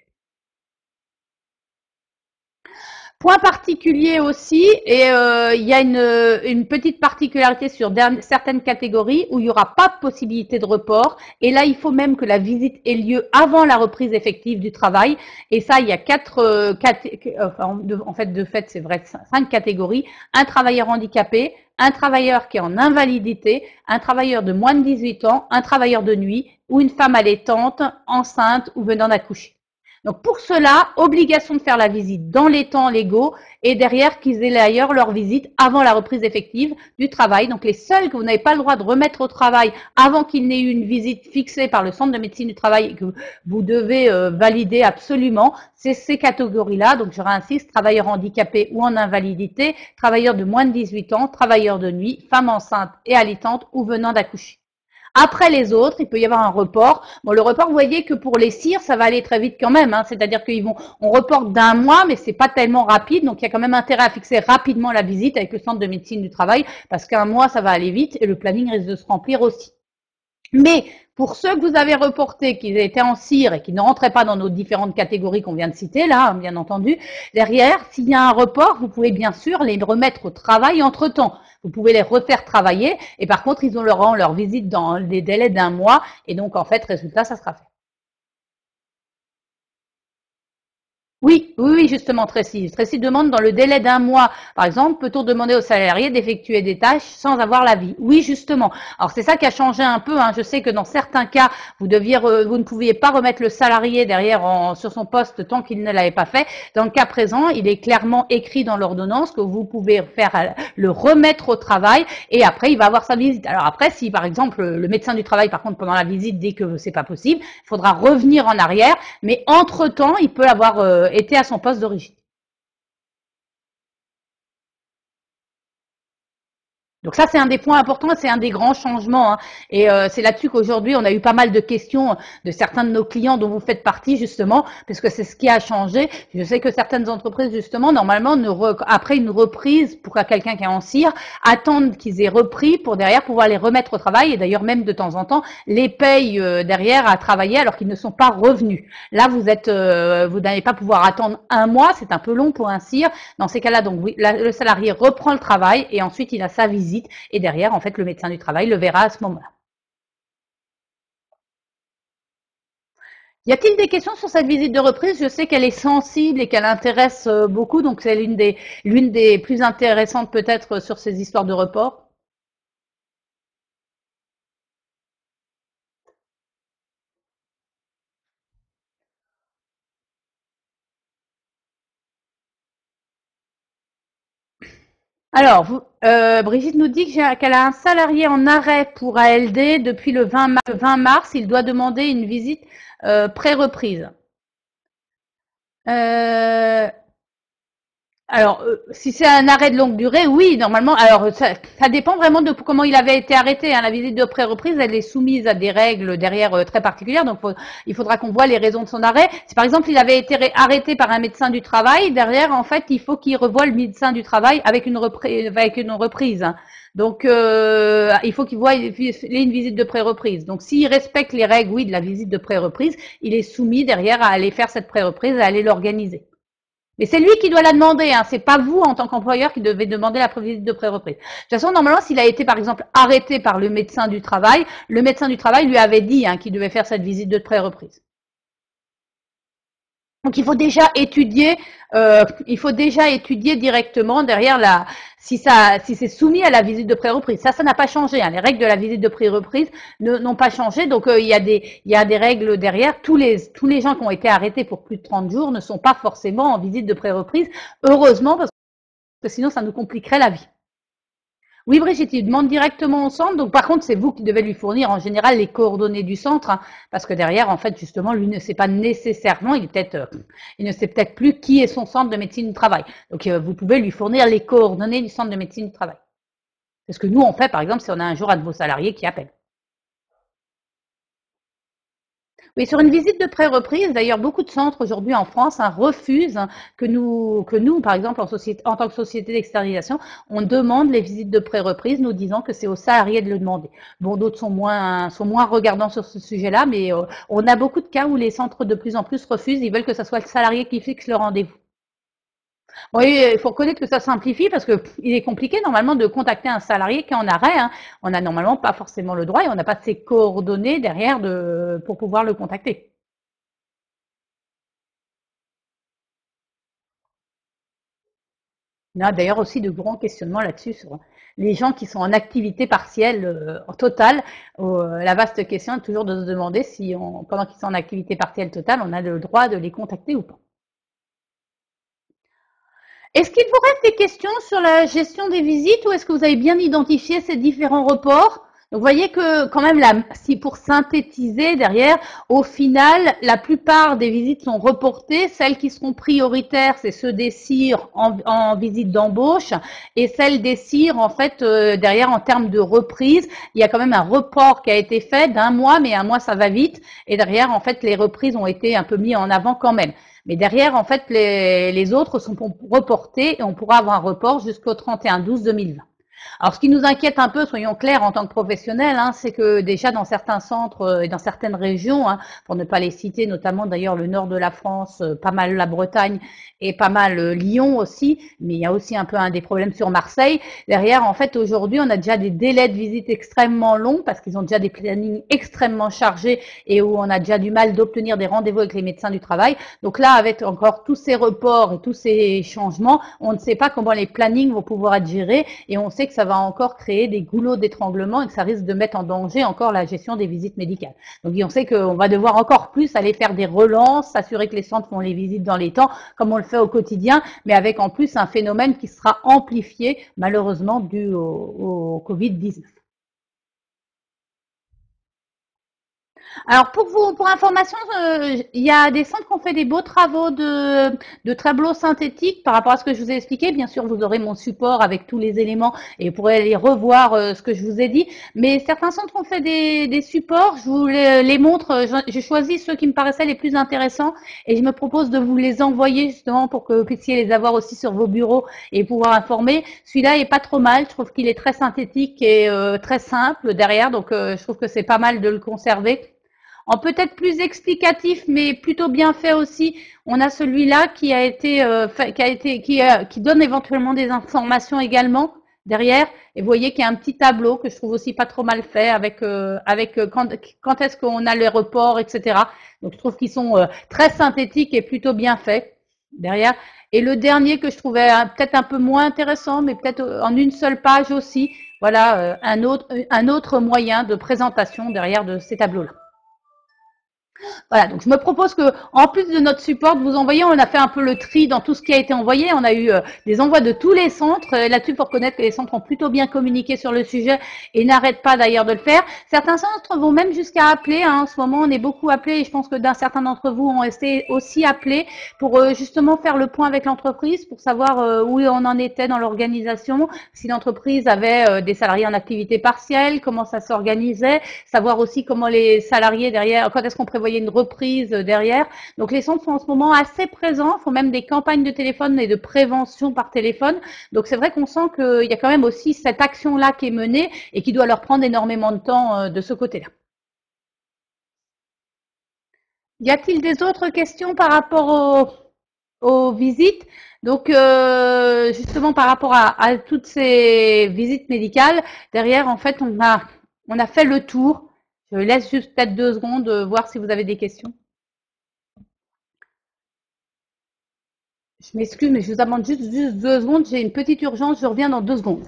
Point particulier aussi, et il y a une petite particularité sur certaines catégories où il n'y aura pas de possibilité de report. Et là, il faut même que la visite ait lieu avant la reprise effective du travail. Et ça, il y a en fait, c'est vrai, 5 catégories. Un travailleur handicapé, un travailleur qui est en invalidité, un travailleur de moins de 18 ans, un travailleur de nuit ou une femme allaitante, enceinte ou venant d'accoucher. Donc pour cela, obligation de faire la visite dans les temps légaux et derrière qu'ils aient d'ailleurs leur visite avant la reprise effective du travail. Donc les seuls que vous n'avez pas le droit de remettre au travail avant qu'il n'ait eu une visite fixée par le centre de médecine du travail et que vous devez valider absolument, c'est ces catégories-là. Donc je réinsiste, travailleurs handicapés ou en invalidité, travailleurs de moins de 18 ans, travailleurs de nuit, femmes enceintes et allaitantes ou venant d'accoucher. Après les autres, il peut y avoir un report. Bon, le report, vous voyez que pour les cires, ça va aller très vite quand même. C'est-à-dire on reporte d'un mois, mais c'est pas tellement rapide. Donc, il y a quand même intérêt à fixer rapidement la visite avec le centre de médecine du travail parce qu'un mois, ça va aller vite et le planning risque de se remplir aussi. Mais pour ceux que vous avez reportés, qui étaient en cire et qui ne rentraient pas dans nos différentes catégories qu'on vient de citer, là, bien entendu, derrière, s'il y a un report, vous pouvez bien sûr les remettre au travail entre-temps. Vous pouvez les refaire travailler et par contre, ils auront leur visite dans des délais d'un mois et donc, en fait, résultat, ça sera fait. Oui, oui, oui, justement, Tracy. Tracy demande dans le délai d'un mois, par exemple, peut-on demander aux salariés d'effectuer des tâches sans avoir l'avis? Oui, justement. Alors c'est ça qui a changé un peu. Je sais que dans certains cas, vous ne pouviez pas remettre le salarié derrière sur son poste tant qu'il ne l'avait pas fait. Dans le cas présent, il est clairement écrit dans l'ordonnance que vous pouvez le remettre au travail et après il va avoir sa visite. Alors après, si par exemple le médecin du travail, par contre, pendant la visite dit que c'est pas possible, il faudra revenir en arrière. Mais entre-temps, il peut avoir été à son poste d'origine. Donc ça, c'est un des points importants, c'est un des grands changements. Et c'est là-dessus qu'aujourd'hui, on a eu pas mal de questions de certains de nos clients dont vous faites partie, justement, parce que c'est ce qui a changé. Je sais que certaines entreprises, justement, normalement, après une reprise, pour quelqu'un qui est en cire, attendent qu'ils aient repris pour derrière pouvoir les remettre au travail. Et d'ailleurs, même de temps en temps, les payent derrière à travailler alors qu'ils ne sont pas revenus. Là, vous n'allez pas pouvoir attendre un mois, c'est un peu long pour un cire. Dans ces cas-là, donc oui, le salarié reprend le travail et ensuite il a sa visite et derrière, en fait, le médecin du travail le verra à ce moment-là. Y a-t-il des questions sur cette visite de reprise? Je sais qu'elle est sensible et qu'elle intéresse beaucoup, donc c'est l'une des plus intéressantes peut-être sur ces histoires de report. Brigitte nous dit qu'elle a un salarié en arrêt pour ALD depuis le 20 mars. Il doit demander une visite pré-reprise. Euh, si c'est un arrêt de longue durée, oui, normalement. Alors, ça dépend vraiment de comment il avait été arrêté, hein. La visite de pré-reprise, elle est soumise à des règles derrière très particulières. Donc, il faudra qu'on voit les raisons de son arrêt. Si par exemple il avait été arrêté par un médecin du travail, derrière, en fait, il faut qu'il revoie le médecin du travail avec une reprise. Donc, il faut qu'il voie une visite de pré-reprise. Donc, s'il respecte les règles, oui, de la visite de pré-reprise, il est soumis derrière à aller faire cette pré-reprise, à aller l'organiser. Mais c'est lui qui doit la demander, hein. C'est pas vous en tant qu'employeur qui devez demander la visite de pré-reprise. De toute façon, normalement, s'il a été par exemple arrêté par le médecin du travail lui avait dit qu'il devait faire cette visite de pré-reprise. Donc il faut déjà étudier directement derrière si c'est soumis à la visite de pré-reprise. Ça n'a pas changé, hein. Les règles de la visite de pré-reprise n'ont pas changé. Donc il y a des règles derrière. Tous les gens qui ont été arrêtés pour plus de 30 jours ne sont pas forcément en visite de pré-reprise. Heureusement, parce que sinon ça nous compliquerait la vie. Oui, Brigitte, il demande directement au centre. Donc, par contre, c'est vous qui devez lui fournir en général les coordonnées du centre, hein, parce que derrière, en fait, justement, lui ne sait pas nécessairement, il ne sait peut-être plus qui est son centre de médecine du travail. Donc, vous pouvez lui fournir les coordonnées du centre de médecine du travail. C'est ce que nous on fait, par exemple, si on a un jour un de vos salariés qui appelle. Oui, sur une visite de pré-reprise, d'ailleurs, beaucoup de centres aujourd'hui en France refusent que nous, par exemple, en tant que société d'externalisation, on demande les visites de pré-reprise, nous disant que c'est aux salariés de le demander. Bon, d'autres sont moins regardants sur ce sujet-là, mais on a beaucoup de cas où les centres de plus en plus refusent. Ils veulent que ce soit le salarié qui fixe le rendez-vous. Oui, il faut reconnaître que ça simplifie parce que il est compliqué normalement de contacter un salarié qui est en arrêt, hein. On n'a normalement pas forcément le droit et on n'a pas ses coordonnées derrière pour pouvoir le contacter. Il y a d'ailleurs aussi de grands questionnements là-dessus sur les gens qui sont en activité partielle, en totale. La vaste question est toujours de se demander si pendant qu'ils sont en activité partielle totale, on a le droit de les contacter ou pas. Est-ce qu'il vous reste des questions sur la gestion des visites ou est-ce que vous avez bien identifié ces différents reports? Donc, vous voyez que quand même, si pour synthétiser derrière, au final, la plupart des visites sont reportées. Celles qui seront prioritaires, c'est ceux des CIR en visite d'embauche et celles des CIR, en fait, derrière, en termes de reprise, il y a quand même un report qui a été fait d'un mois, mais un mois, ça va vite. Et derrière, en fait, les reprises ont été un peu mis en avant quand même. Mais derrière, en fait, les autres sont reportés et on pourra avoir un report jusqu'au 31/12/2020. Alors, ce qui nous inquiète un peu, soyons clairs en tant que professionnels, c'est que déjà dans certains centres et dans certaines régions, pour ne pas les citer, notamment d'ailleurs le nord de la France, pas mal la Bretagne et pas mal Lyon aussi, mais il y a aussi un peu des problèmes sur Marseille. Derrière, en fait, aujourd'hui, on a déjà des délais de visite extrêmement longs parce qu'ils ont déjà des plannings extrêmement chargés et où on a déjà du mal d'obtenir des rendez-vous avec les médecins du travail. Donc là, avec encore tous ces reports et tous ces changements, on ne sait pas comment les plannings vont pouvoir être gérés et on sait que ça va encore créer des goulots d'étranglement et que ça risque de mettre en danger encore la gestion des visites médicales. Donc on sait qu'on va devoir encore plus aller faire des relances, s'assurer que les centres font les visites dans les temps, comme on le fait au quotidien, mais avec en plus un phénomène qui sera amplifié malheureusement dû au Covid-19. Alors pour information, il y a des centres qui ont fait des beaux travaux de tableaux synthétiques par rapport à ce que je vous ai expliqué. Bien sûr, vous aurez mon support avec tous les éléments et vous pourrez aller revoir ce que je vous ai dit. Mais certains centres ont fait des supports. Je vous les montre. J'ai choisi ceux qui me paraissaient les plus intéressants et je me propose de vous les envoyer justement pour que vous puissiez les avoir aussi sur vos bureaux et pouvoir informer. Celui-là est pas trop mal. Je trouve qu'il est très synthétique et très simple derrière. Donc, je trouve que c'est pas mal de le conserver. En peut-être plus explicatif, mais plutôt bien fait aussi, on a celui-là qui a été fait, qui donne éventuellement des informations également derrière. Et vous voyez qu'il y a un petit tableau que je trouve aussi pas trop mal fait avec quand est-ce qu'on a les reports, etc. Donc je trouve qu'ils sont très synthétiques et plutôt bien faits derrière. Et le dernier que je trouvais peut-être un peu moins intéressant, mais peut-être en une seule page aussi. Voilà un autre moyen de présentation derrière de ces tableaux-là. Voilà, donc je me propose que, en plus de notre support, de vous envoyer, on a fait un peu le tri dans tout ce qui a été envoyé. On a eu des envois de tous les centres. Là-dessus, il faut reconnaître que les centres ont plutôt bien communiqué sur le sujet et n'arrêtent pas d'ailleurs de le faire. Certains centres vont même jusqu'à appeler. Hein. En ce moment, on est beaucoup appelés et je pense que certains d'entre vous ont été aussi appelés pour justement faire le point avec l'entreprise, pour savoir où on en était dans l'organisation, si l'entreprise avait des salariés en activité partielle, comment ça s'organisait, savoir aussi comment les salariés derrière, quand est-ce qu'on prévoyait une reprise derrière. Donc les centres sont en ce moment assez présents, font même des campagnes de téléphone et de prévention par téléphone. Donc c'est vrai qu'on sent qu'il y a quand même aussi cette action-là qui est menée et qui doit leur prendre énormément de temps de ce côté-là. Y a-t-il des autres questions par rapport aux visites? Donc, justement, par rapport à toutes ces visites médicales, derrière, en fait, on a fait le tour. Je laisse juste peut-être 2 secondes, voir si vous avez des questions. Je m'excuse, mais je vous demande juste 2 secondes. J'ai une petite urgence. Je reviens dans 2 secondes.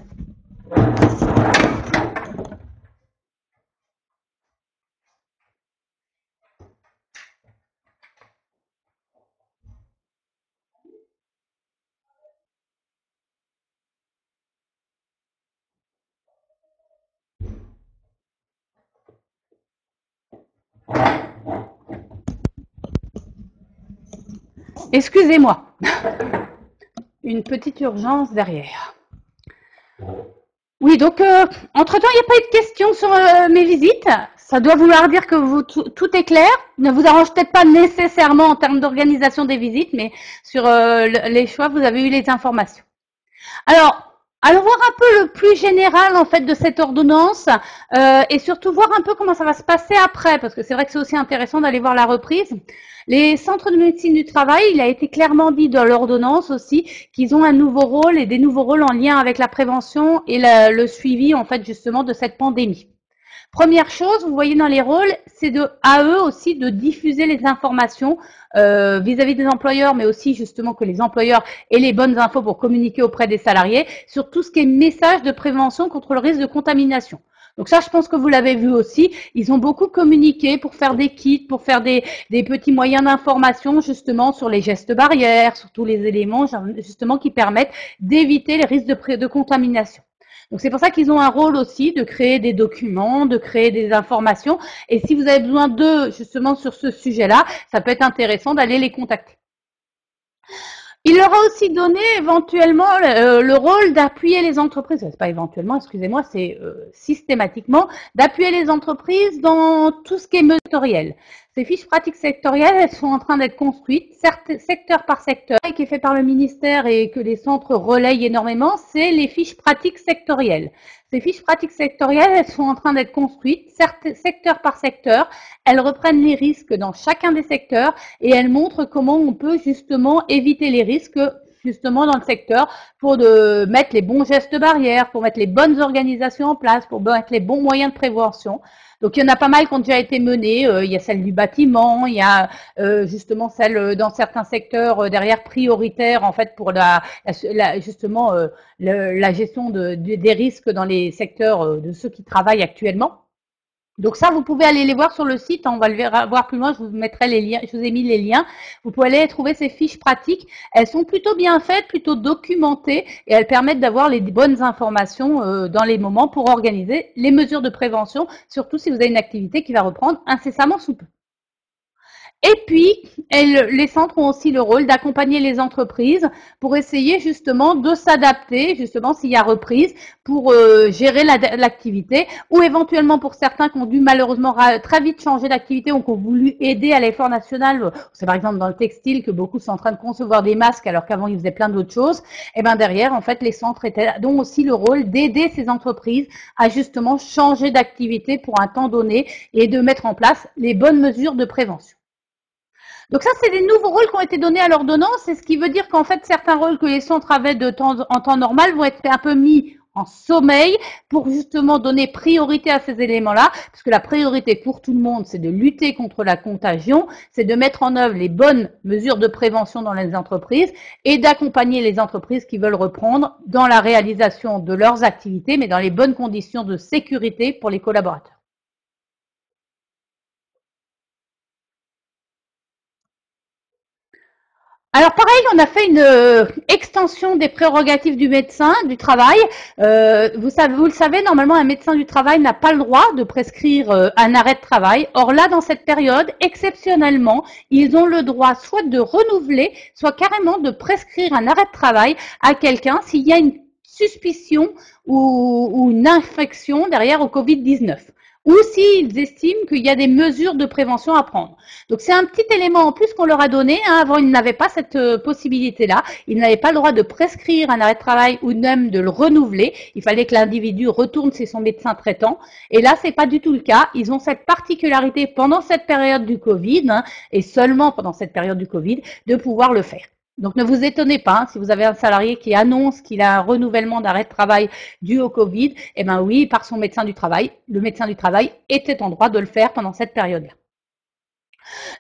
Excusez-moi. Une petite urgence derrière. Oui, donc, entre-temps, il n'y a pas eu de questions sur mes visites. Ça doit vouloir dire que tout est clair. Ne vous arrange peut-être pas nécessairement en termes d'organisation des visites, mais sur les choix, vous avez eu les informations. Alors, allons voir un peu le plus général en fait de cette ordonnance et surtout voir un peu comment ça va se passer après, parce que c'est vrai que c'est aussi intéressant d'aller voir la reprise. Les centres de médecine du travail, il a été clairement dit dans l'ordonnance aussi qu'ils ont un nouveau rôle et des nouveaux rôles en lien avec la prévention et le suivi en fait justement de cette pandémie. Première chose, vous voyez dans les rôles, c'est à eux aussi de diffuser les informations vis-à-vis des employeurs, mais aussi justement que les employeurs aient les bonnes infos pour communiquer auprès des salariés sur tout ce qui est message de prévention contre le risque de contamination. Donc ça, je pense que vous l'avez vu aussi. Ils ont beaucoup communiqué pour faire des kits, pour faire des petits moyens d'information justement sur les gestes barrières, sur tous les éléments justement qui permettent d'éviter les risques de contamination. Donc c'est pour ça qu'ils ont un rôle aussi de créer des documents, de créer des informations. Et si vous avez besoin d'eux justement sur ce sujet-là, ça peut être intéressant d'aller les contacter. Il leur a aussi donné éventuellement le rôle d'appuyer les entreprises, c'est pas éventuellement, excusez-moi, c'est systématiquement, d'appuyer les entreprises dans tout ce qui est sectoriel. Ces fiches pratiques sectorielles, elles sont en train d'être construites, secteur par secteur, et qui est fait par le ministère et que les centres relayent énormément, c'est les fiches pratiques sectorielles. Ces fiches pratiques sectorielles, elles sont en train d'être construites, secteur par secteur. Elles reprennent les risques dans chacun des secteurs et elles montrent comment on peut justement éviter les risques justement dans le secteur pour mettre les bons gestes barrières, pour mettre les bonnes organisations en place, pour mettre les bons moyens de prévention. Donc il y en a pas mal qui ont déjà été menés. Il y a celle du bâtiment, il y a justement celle dans certains secteurs derrière prioritaire en fait pour justement la gestion des risques dans les secteurs de ceux qui travaillent actuellement. Donc ça, vous pouvez aller les voir sur le site, on va le voir plus loin, je vous mettrai les liens, je vous ai mis les liens. Vous pouvez aller trouver ces fiches pratiques. Elles sont plutôt bien faites, plutôt documentées et elles permettent d'avoir les bonnes informations dans les moments pour organiser les mesures de prévention, surtout si vous avez une activité qui va reprendre incessamment sous peu. Et puis, les centres ont aussi le rôle d'accompagner les entreprises pour essayer justement de s'adapter, justement s'il y a reprise, pour gérer l'activité, ou éventuellement pour certains qui ont dû malheureusement très vite changer d'activité ou qui ont voulu aider à l'effort national. C'est par exemple dans le textile que beaucoup sont en train de concevoir des masques alors qu'avant ils faisaient plein d'autres choses. Et bien derrière, en fait, les centres ont aussi le rôle d'aider ces entreprises à justement changer d'activité pour un temps donné et de mettre en place les bonnes mesures de prévention. Donc ça, c'est des nouveaux rôles qui ont été donnés à l'ordonnance, et ce qui veut dire qu'en fait, certains rôles que les centres avaient en temps normal vont être un peu mis en sommeil pour justement donner priorité à ces éléments-là, parce que la priorité pour tout le monde, c'est de lutter contre la contagion, c'est de mettre en œuvre les bonnes mesures de prévention dans les entreprises et d'accompagner les entreprises qui veulent reprendre dans la réalisation de leurs activités, mais dans les bonnes conditions de sécurité pour les collaborateurs. Alors pareil, on a fait une extension des prérogatives du médecin du travail. Vous le savez, normalement, un médecin du travail n'a pas le droit de prescrire un arrêt de travail. Or là, dans cette période, exceptionnellement, ils ont le droit soit de renouveler, soit carrément de prescrire un arrêt de travail à quelqu'un s'il y a une suspicion ou une infection derrière au Covid-19, ou s'ils estiment qu'il y a des mesures de prévention à prendre. Donc c'est un petit élément en plus qu'on leur a donné. Avant, ils n'avaient pas cette possibilité-là. Ils n'avaient pas le droit de prescrire un arrêt de travail ou même de le renouveler. Il fallait que l'individu retourne chez son médecin traitant. Et là, c'est pas du tout le cas. Ils ont cette particularité pendant cette période du Covid, et seulement pendant cette période du Covid, de pouvoir le faire. Donc ne vous étonnez pas, si vous avez un salarié qui annonce qu'il a un renouvellement d'arrêt de travail dû au Covid, eh bien oui, par son médecin du travail, le médecin du travail était en droit de le faire pendant cette période-là.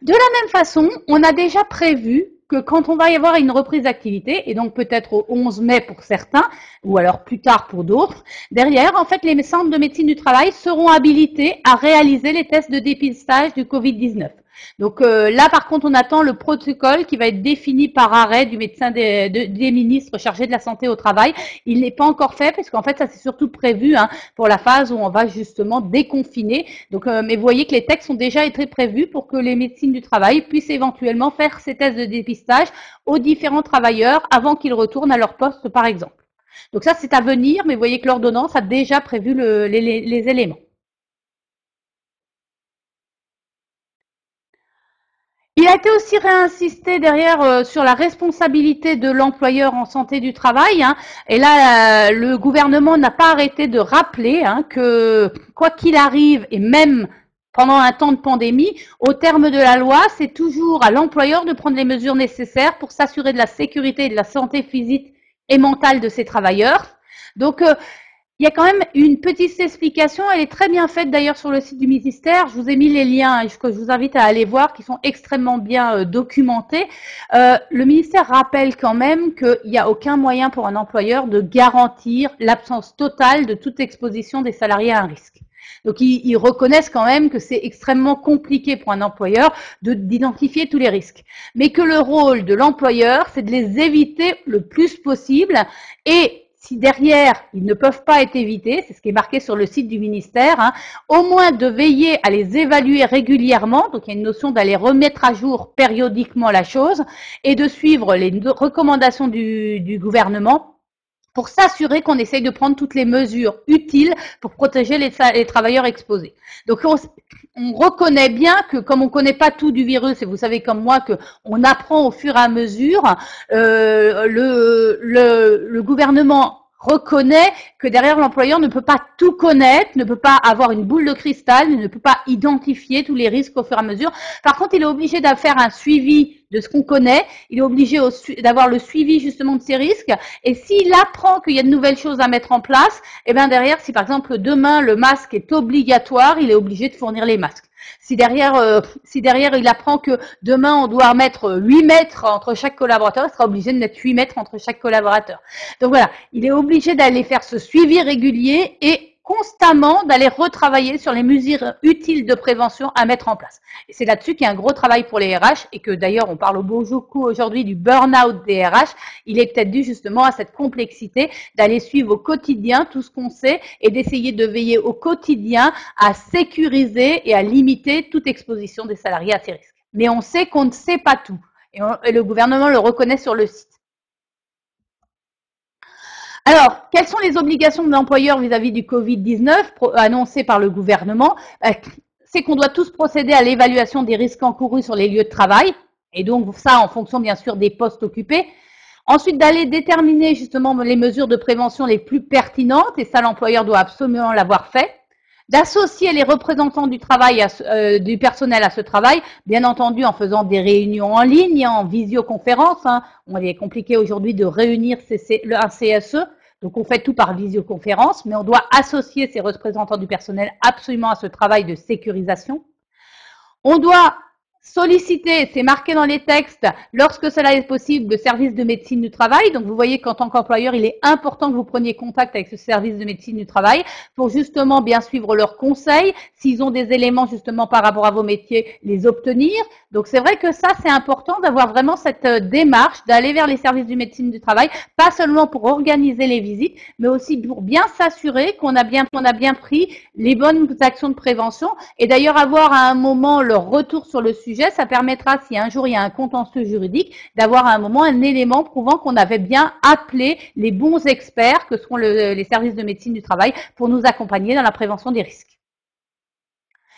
De la même façon, on a déjà prévu que quand on va y avoir une reprise d'activité, et donc peut-être au 11 mai pour certains, ou alors plus tard pour d'autres, derrière, en fait, les centres de médecine du travail seront habilités à réaliser les tests de dépistage du Covid-19. Donc là, par contre, on attend le protocole qui va être défini par arrêt du médecin des ministres chargés de la santé au travail. Il n'est pas encore fait parce qu'en fait, ça c'est surtout prévu pour la phase où on va justement déconfiner. Donc, mais vous voyez que les textes ont déjà été prévus pour que les médecines du travail puissent éventuellement faire ces tests de dépistage aux différents travailleurs avant qu'ils retournent à leur poste, par exemple. Donc ça, c'est à venir, mais vous voyez que l'ordonnance a déjà prévu les éléments. Il a été aussi réinsisté derrière sur la responsabilité de l'employeur en santé du travail. Et là, le gouvernement n'a pas arrêté de rappeler que quoi qu'il arrive, et même pendant un temps de pandémie, au terme de la loi, c'est toujours à l'employeur de prendre les mesures nécessaires pour s'assurer de la sécurité et de la santé physique et mentale de ses travailleurs. Donc, il y a quand même une petite explication, elle est très bien faite d'ailleurs sur le site du ministère. Je vous ai mis les liens que je vous invite à aller voir, qui sont extrêmement bien documentés. Le ministère rappelle quand même qu'il n'y a aucun moyen pour un employeur de garantir l'absence totale de toute exposition des salariés à un risque. Donc ils reconnaissent quand même que c'est extrêmement compliqué pour un employeur d'identifier tous les risques, mais que le rôle de l'employeur, c'est de les éviter le plus possible. Et si derrière, ils ne peuvent pas être évités, c'est ce qui est marqué sur le site du ministère, au moins de veiller à les évaluer régulièrement, donc il y a une notion d'aller remettre à jour périodiquement la chose, et de suivre les recommandations du gouvernement pour s'assurer qu'on essaye de prendre toutes les mesures utiles pour protéger les travailleurs exposés. Donc on reconnaît bien que comme on ne connaît pas tout du virus, et vous savez comme moi qu'on apprend au fur et à mesure, le gouvernement reconnaît que derrière l'employeur ne peut pas tout connaître, ne peut pas avoir une boule de cristal, ne peut pas identifier tous les risques au fur et à mesure. Par contre, il est obligé de faire un suivi de ce qu'on connaît, il est obligé d'avoir le suivi justement de ces risques, et s'il apprend qu'il y a de nouvelles choses à mettre en place, et bien derrière, si par exemple demain le masque est obligatoire, il est obligé de fournir les masques. Si derrière il apprend que demain on doit mettre 8 mètres entre chaque collaborateur, il sera obligé de mettre 8 mètres entre chaque collaborateur. Donc voilà, il est obligé d'aller faire ce suivi régulier et constamment d'aller retravailler sur les mesures utiles de prévention à mettre en place. Et c'est là-dessus qu'il y a un gros travail pour les RH et que d'ailleurs on parle beaucoup aujourd'hui du burn-out des RH. Il est peut-être dû justement à cette complexité d'aller suivre au quotidien tout ce qu'on sait et d'essayer de veiller au quotidien à sécuriser et à limiter toute exposition des salariés à ces risques. Mais on sait qu'on ne sait pas tout et le gouvernement le reconnaît sur le site. Alors, quelles sont les obligations de l'employeur vis-à-vis du Covid-19 annoncées par le gouvernement? C'est qu'on doit tous procéder à l'évaluation des risques encourus sur les lieux de travail, et donc ça en fonction bien sûr des postes occupés. Ensuite, d'aller déterminer justement les mesures de prévention les plus pertinentes, et ça l'employeur doit absolument l'avoir fait. D'associer les représentants du travail, du personnel à ce travail, bien entendu en faisant des réunions en ligne, en visioconférence. Il est compliqué aujourd'hui de réunir un CSE, donc on fait tout par visioconférence, mais on doit associer ces représentants du personnel absolument à ce travail de sécurisation. On doit Solliciter, c'est marqué dans les textes, lorsque cela est possible, le service de médecine du travail. Donc, vous voyez qu'en tant qu'employeur, il est important que vous preniez contact avec ce service de médecine du travail pour justement bien suivre leurs conseils. S'ils ont des éléments justement par rapport à vos métiers, les obtenir. Donc, c'est vrai que ça, c'est important d'avoir vraiment cette démarche, d'aller vers les services de médecine du travail, pas seulement pour organiser les visites, mais aussi pour bien s'assurer qu'on a bien pris les bonnes actions de prévention. Et d'ailleurs, avoir à un moment leur retour sur le sujet, ça permettra, si un jour il y a un contentieux juridique, d'avoir à un moment un élément prouvant qu'on avait bien appelé les bons experts, que sont les services de médecine du travail, pour nous accompagner dans la prévention des risques.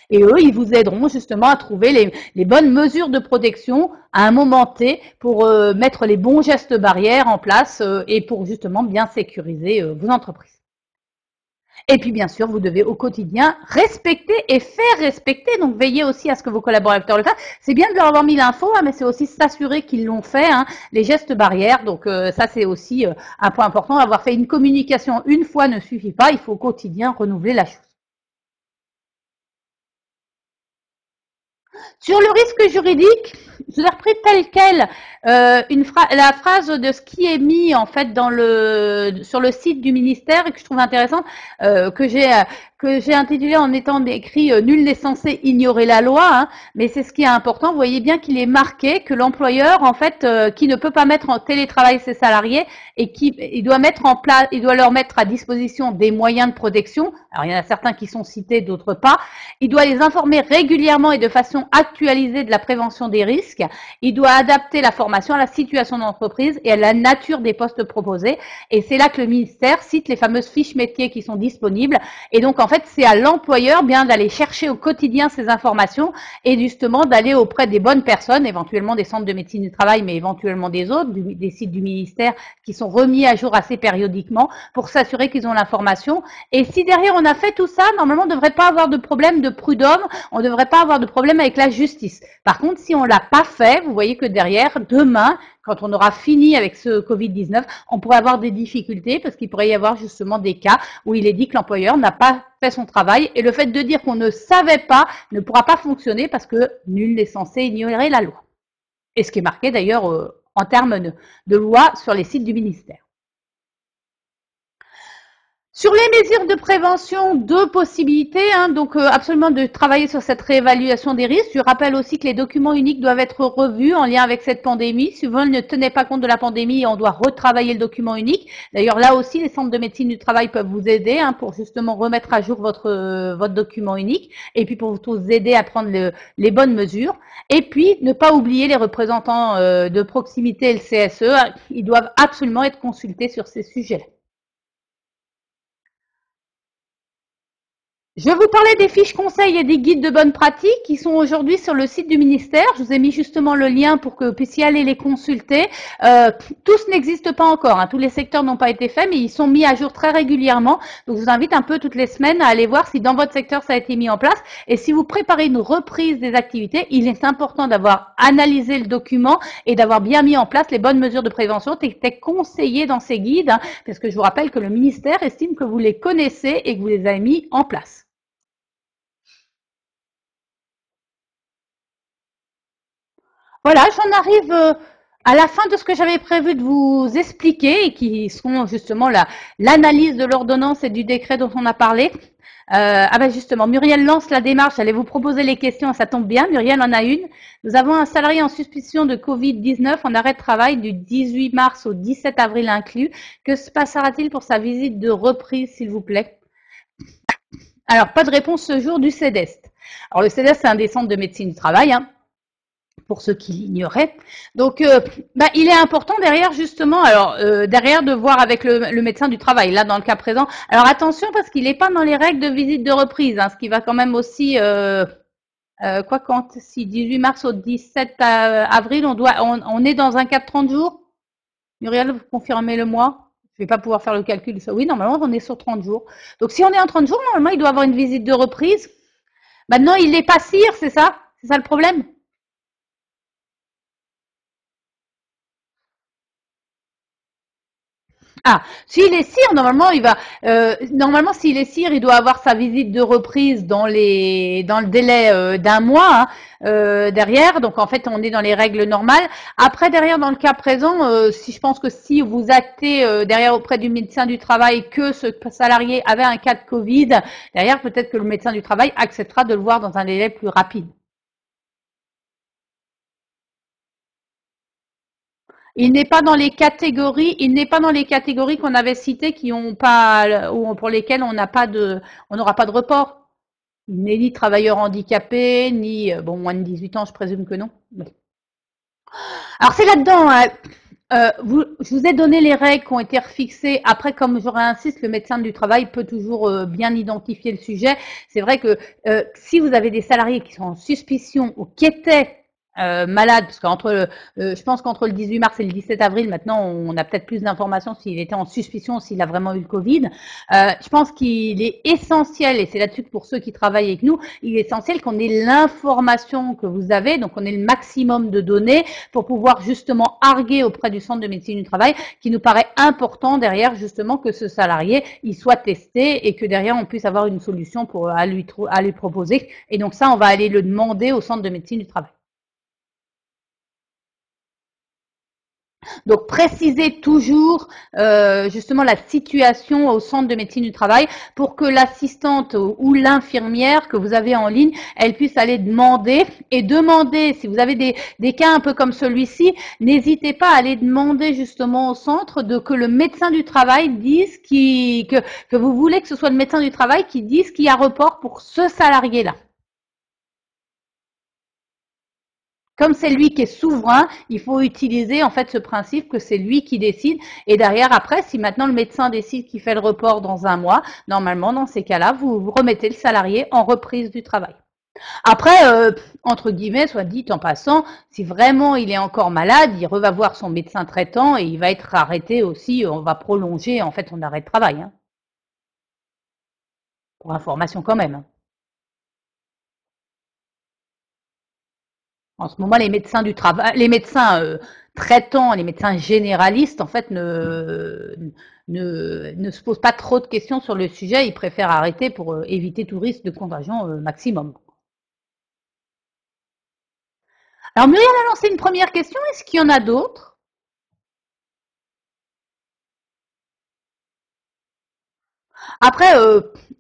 Et eux, ils vous aideront justement à trouver les bonnes mesures de protection à un moment T pour mettre les bons gestes barrières en place et pour justement bien sécuriser vos entreprises. Et puis, bien sûr, vous devez au quotidien respecter et faire respecter. Donc, veillez aussi à ce que vos collaborateurs le fassent. C'est bien de leur avoir mis l'info, hein, mais c'est aussi s'assurer qu'ils l'ont fait, hein, les gestes barrières. Donc, ça, c'est aussi un point important. Avoir fait une communication une fois ne suffit pas. Il faut au quotidien renouveler la chose. Sur le risque juridique, je l'ai repris tel quel. La phrase de ce qui est mis en fait sur le site du ministère et que je trouve intéressante, que j'ai intitulé en étant écrit nul n'est censé ignorer la loi, hein, mais c'est ce qui est important. Vous voyez bien qu'il est marqué que l'employeur en fait qui ne peut pas mettre en télétravail ses salariés et il doit leur mettre à disposition des moyens de protection. Alors il y en a certains qui sont cités, d'autres pas. Il doit les informer régulièrement et de façon actualisée de la prévention des risques. Il doit adapter la formation à la situation de l'entreprise et à la nature des postes proposés. Et c'est là que le ministère cite les fameuses fiches métiers qui sont disponibles. Et donc, en fait, c'est à l'employeur bien d'aller chercher au quotidien ces informations et justement d'aller auprès des bonnes personnes, éventuellement des centres de médecine du travail, mais éventuellement des autres, des sites du ministère qui sont remis à jour assez périodiquement pour s'assurer qu'ils ont l'information. Et si derrière on a fait tout ça, normalement on ne devrait pas avoir de problème de prud'homme, on ne devrait pas avoir de problème avec la justice. Par contre, si on ne l'a pas fait, vous voyez que derrière, demain, quand on aura fini avec ce Covid-19, on pourrait avoir des difficultés parce qu'il pourrait y avoir justement des cas où il est dit que l'employeur n'a pas fait son travail et le fait de dire qu'on ne savait pas ne pourra pas fonctionner parce que nul n'est censé ignorer la loi. Et ce qui est marqué d'ailleurs en termes de loi sur les sites du ministère. Sur les mesures de prévention, deux possibilités, hein, donc absolument de travailler sur cette réévaluation des risques. Je rappelle aussi que les documents uniques doivent être revus en lien avec cette pandémie. Si vous ne tenez pas compte de la pandémie, on doit retravailler le document unique. D'ailleurs, là aussi, les centres de médecine du travail peuvent vous aider hein, pour justement remettre à jour votre document unique et puis pour vous aider à prendre les bonnes mesures. Et puis, ne pas oublier les représentants de proximité et le CSE. Ils doivent absolument être consultés sur ces sujets-là. Je vais vous parler des fiches conseils et des guides de bonne pratique qui sont aujourd'hui sur le site du ministère. Je vous ai mis justement le lien pour que vous puissiez aller les consulter. Tous n'existent pas encore, hein. Tous les secteurs n'ont pas été faits, mais ils sont mis à jour très régulièrement. Donc, je vous invite un peu toutes les semaines à aller voir si dans votre secteur ça a été mis en place. Et si vous préparez une reprise des activités, il est important d'avoir analysé le document et d'avoir bien mis en place les bonnes mesures de prévention qui étaient conseillées dans ces guides, hein, parce que je vous rappelle que le ministère estime que vous les connaissez et que vous les avez mis en place. Voilà, j'en arrive à la fin de ce que j'avais prévu de vous expliquer et qui sont justement l'analyse de l'ordonnance et du décret dont on a parlé. Ah ben justement, Muriel lance la démarche, j'allais vous proposer les questions, ça tombe bien, Muriel en a une. Nous avons un salarié en suspicion de Covid-19 en arrêt de travail du 18 mars au 17 avril inclus. Que se passera-t-il pour sa visite de reprise, s'il vous plaît? Alors, pas de réponse ce jour du CEDEST. Alors, le CEDEST, c'est un des centres de médecine du travail, hein, pour ceux qui l'ignoraient. Donc, il est important derrière justement, alors derrière de voir avec le médecin du travail. Là, dans le cas présent, alors attention parce qu'il n'est pas dans les règles de visite de reprise, hein, ce qui va quand même aussi, si 18 mars au 17 avril, on est dans un cas de 30 jours. Muriel, vous confirmez le mois? Je ne vais pas pouvoir faire le calcul. Oui, normalement, on est sur 30 jours. Donc, si on est en 30 jours, normalement, il doit avoir une visite de reprise. Maintenant, il n'est pas sire, c'est ça? C'est ça le problème? Ah, s'il est sire, normalement, normalement, s'il est sire, il doit avoir sa visite de reprise dans le délai d'un mois hein, derrière. Donc, en fait, on est dans les règles normales. Après, derrière, dans le cas présent, si je pense que si vous actez derrière auprès du médecin du travail que ce salarié avait un cas de Covid, derrière, peut-être que le médecin du travail acceptera de le voir dans un délai plus rapide. Il n'est pas dans les catégories qu'on avait citées qui ont pas, ou pour lesquelles on n'aura pas de report. Il n'est ni travailleur handicapé, ni, bon, moins de 18 ans, je présume que non. Alors c'est là-dedans, hein. Je vous ai donné les règles qui ont été refixées. Après, comme je réinsiste, le médecin du travail peut toujours bien identifier le sujet. C'est vrai que si vous avez des salariés qui sont en suspicion ou qui étaient malades, parce je pense qu'entre le 18 mars et le 17 avril, maintenant, on a peut-être plus d'informations s'il était en suspicion, s'il a vraiment eu le Covid. Je pense qu'il est essentiel, et c'est là-dessus que pour ceux qui travaillent avec nous, il est essentiel qu'on ait l'information que vous avez, donc on ait le maximum de données pour pouvoir justement arguer auprès du centre de médecine du travail, qui nous paraît important derrière justement que ce salarié il soit testé et que derrière on puisse avoir une solution pour à lui proposer. Et donc ça, on va aller le demander au centre de médecine du travail. Donc précisez toujours justement la situation au centre de médecine du travail pour que l'assistante ou l'infirmière que vous avez en ligne, elle puisse aller demander et demander, si vous avez des cas un peu comme celui-ci, n'hésitez pas à aller demander justement au centre que le médecin du travail dise que vous voulez que ce soit le médecin du travail qui dise qu'il y a report pour ce salarié-là. Comme c'est lui qui est souverain, il faut utiliser en fait ce principe que c'est lui qui décide. Et derrière, après, si maintenant le médecin décide qu'il fait le report dans un mois, normalement, dans ces cas-là, vous remettez le salarié en reprise du travail. Après, entre guillemets, soit dit en passant, si vraiment il est encore malade, il va voir son médecin traitant et il va être arrêté aussi. On va prolonger en fait son arrêt de travail, hein, pour information quand même, hein. En ce moment, les médecins du travail, les médecins traitants, les médecins généralistes, en fait, ne se posent pas trop de questions sur le sujet. Ils préfèrent arrêter pour éviter tout risque de contagion maximum. Alors, Muriel a lancé une première question. Est-ce qu'il y en a d'autres? Après,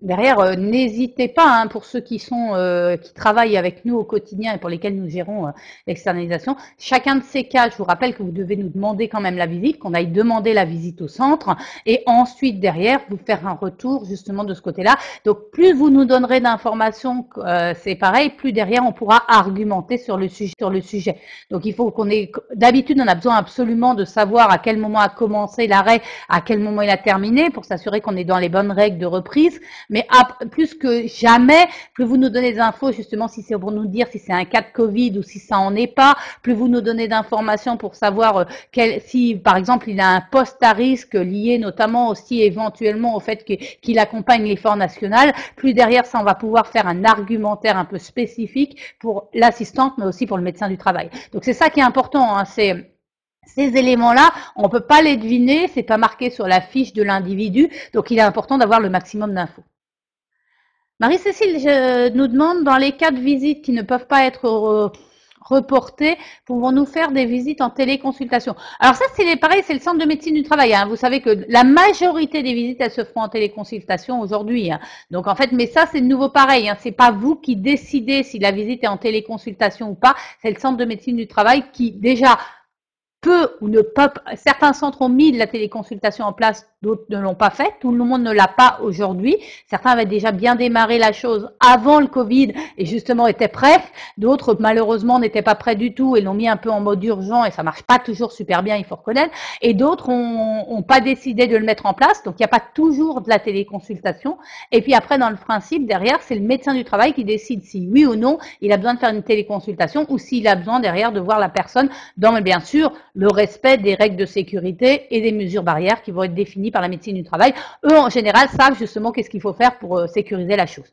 derrière, n'hésitez pas, hein, pour ceux qui travaillent avec nous au quotidien et pour lesquels nous gérons l'externalisation. Chacun de ces cas, je vous rappelle que vous devez nous demander quand même la visite, qu'on aille demander la visite au centre et ensuite derrière vous faire un retour justement de ce côté-là. Donc plus vous nous donnerez d'informations, c'est pareil, plus derrière on pourra argumenter sur le sujet. Donc il faut qu'on ait, d'habitude on a besoin absolument de savoir à quel moment a commencé l'arrêt, à quel moment il a terminé pour s'assurer qu'on est dans les bonnes règles de reprise. Mais plus que jamais, plus vous nous donnez des infos, justement, si c'est pour nous dire si c'est un cas de Covid ou si ça en est pas, plus vous nous donnez d'informations pour savoir si, par exemple, il a un poste à risque lié notamment aussi éventuellement au fait qu'il accompagne l'effort national, plus derrière ça, on va pouvoir faire un argumentaire un peu spécifique pour l'assistante, mais aussi pour le médecin du travail. Donc c'est ça qui est important, hein, c'est ces éléments-là, on ne peut pas les deviner, c'est pas marqué sur la fiche de l'individu, donc il est important d'avoir le maximum d'infos. Marie-Cécile nous demande, dans les cas de visites qui ne peuvent pas être reportées, pouvons-nous faire des visites en téléconsultation? Alors ça, c'est pareil, c'est le centre de médecine du travail, hein. Vous savez que la majorité des visites, elles se font en téléconsultation aujourd'hui, hein. Donc en fait, mais ça, c'est de nouveau pareil, hein. C'est pas vous qui décidez si la visite est en téléconsultation ou pas, c'est le centre de médecine du travail qui déjà peut ou ne peut, certains centres ont mis de la téléconsultation en place, d'autres ne l'ont pas fait, tout le monde ne l'a pas aujourd'hui. Certains avaient déjà bien démarré la chose avant le Covid et justement étaient prêts, d'autres malheureusement n'étaient pas prêts du tout et l'ont mis un peu en mode urgent et ça marche pas toujours super bien, il faut reconnaître, et d'autres ont pas décidé de le mettre en place, donc il n'y a pas toujours de la téléconsultation. Et puis après, dans le principe, derrière, c'est le médecin du travail qui décide si oui ou non il a besoin de faire une téléconsultation ou s'il a besoin derrière de voir la personne dans, bien sûr, le respect des règles de sécurité et des mesures barrières qui vont être définies par la médecine du travail. Eux, en général, savent justement qu'est-ce qu'il faut faire pour sécuriser la chose.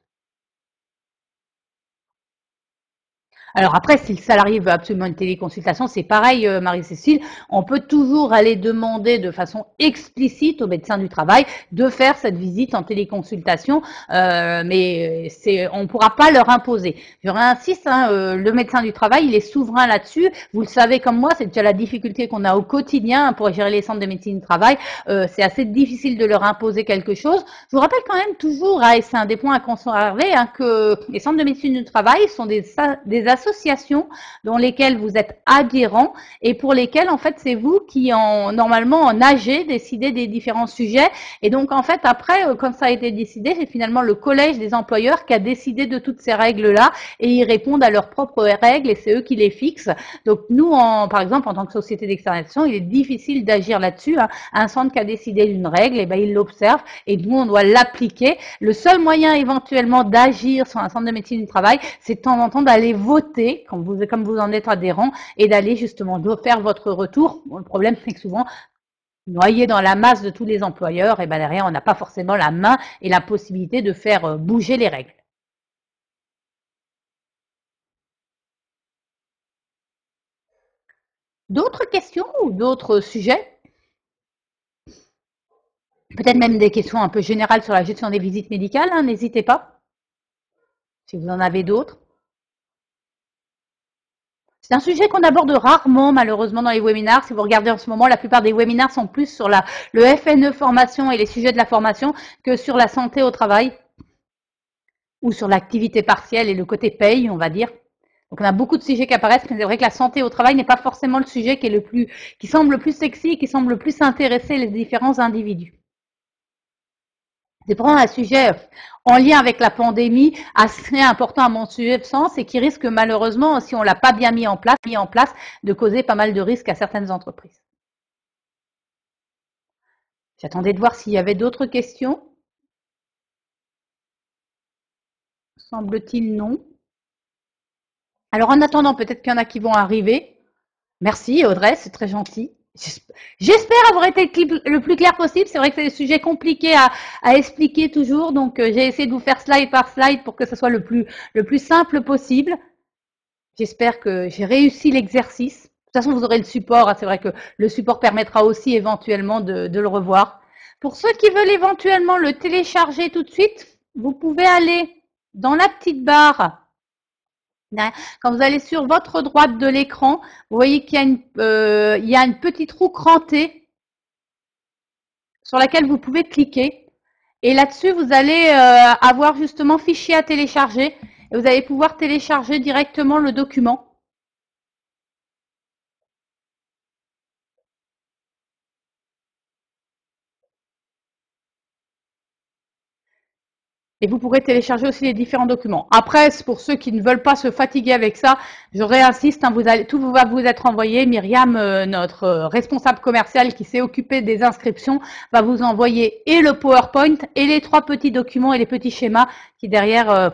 Alors après, si le salarié veut absolument une téléconsultation, c'est pareil, Marie-Cécile, on peut toujours aller demander de façon explicite au médecin du travail de faire cette visite en téléconsultation, mais on ne pourra pas leur imposer. Je réinsiste, hein, le médecin du travail, il est souverain là-dessus. Vous le savez comme moi, c'est déjà la difficulté qu'on a au quotidien pour gérer les centres de médecine du travail. C'est assez difficile de leur imposer quelque chose. Je vous rappelle quand même toujours, et c'est un des points à conserver, hein, que les centres de médecine du travail sont des associations dans lesquelles vous êtes adhérents et pour lesquelles en fait c'est vous qui normalement en AG décidez des différents sujets et donc en fait après quand ça a été décidé c'est finalement le collège des employeurs qui a décidé de toutes ces règles là et ils répondent à leurs propres règles et c'est eux qui les fixent. Donc nous par exemple en tant que société d'externalisation il est difficile d'agir là-dessus, hein. Un centre qui a décidé d'une règle et ben il l'observe et nous on doit l'appliquer. Le seul moyen éventuellement d'agir sur un centre de médecine du travail c'est de temps en temps d'aller voter, comme vous en êtes adhérent, et d'aller justement faire votre retour. Bon, le problème, c'est que souvent, noyé dans la masse de tous les employeurs, et ben derrière, on n'a pas forcément la main et la possibilité de faire bouger les règles. D'autres questions ou d'autres sujets? Peut-être même des questions un peu générales sur la gestion des visites médicales, hein, n'hésitez pas, si vous en avez d'autres. C'est un sujet qu'on aborde rarement, malheureusement, dans les webinars. Si vous regardez en ce moment, la plupart des webinars sont plus sur le FNE formation et les sujets de la formation que sur la santé au travail ou sur l'activité partielle et le côté paye, on va dire. Donc, on a beaucoup de sujets qui apparaissent, mais c'est vrai que la santé au travail n'est pas forcément le sujet qui semble le plus sexy et qui semble le plus intéresser les différents individus. C'est vraiment un sujet en lien avec la pandémie assez important à mon sens et qui risque malheureusement, si on ne l'a pas bien mis en place, de causer pas mal de risques à certaines entreprises. J'attendais de voir s'il y avait d'autres questions. Semble-t-il non. Alors en attendant, peut-être qu'il y en a qui vont arriver. Merci Audrey, c'est très gentil. J'espère avoir été le plus clair possible. C'est vrai que c'est des sujets compliqués à expliquer toujours, donc j'ai essayé de vous faire slide par slide pour que ce soit le plus simple possible. J'espère que j'ai réussi l'exercice. De toute façon, vous aurez le support. Hein. C'est vrai que le support permettra aussi éventuellement de le revoir. Pour ceux qui veulent éventuellement le télécharger tout de suite, vous pouvez aller dans la petite barre. Quand vous allez sur votre droite de l'écran, vous voyez qu'il y a une petite roue crantée sur laquelle vous pouvez cliquer. Et là-dessus, vous allez avoir justement fichier à télécharger. Et vous allez pouvoir télécharger directement le document. Et vous pourrez télécharger aussi les différents documents. Après, pour ceux qui ne veulent pas se fatiguer avec ça, je réinsiste, hein, tout va vous être envoyé. Myriam, notre responsable commercial qui s'est occupé des inscriptions, va vous envoyer et le PowerPoint et les 3 petits documents et les petits schémas qui derrière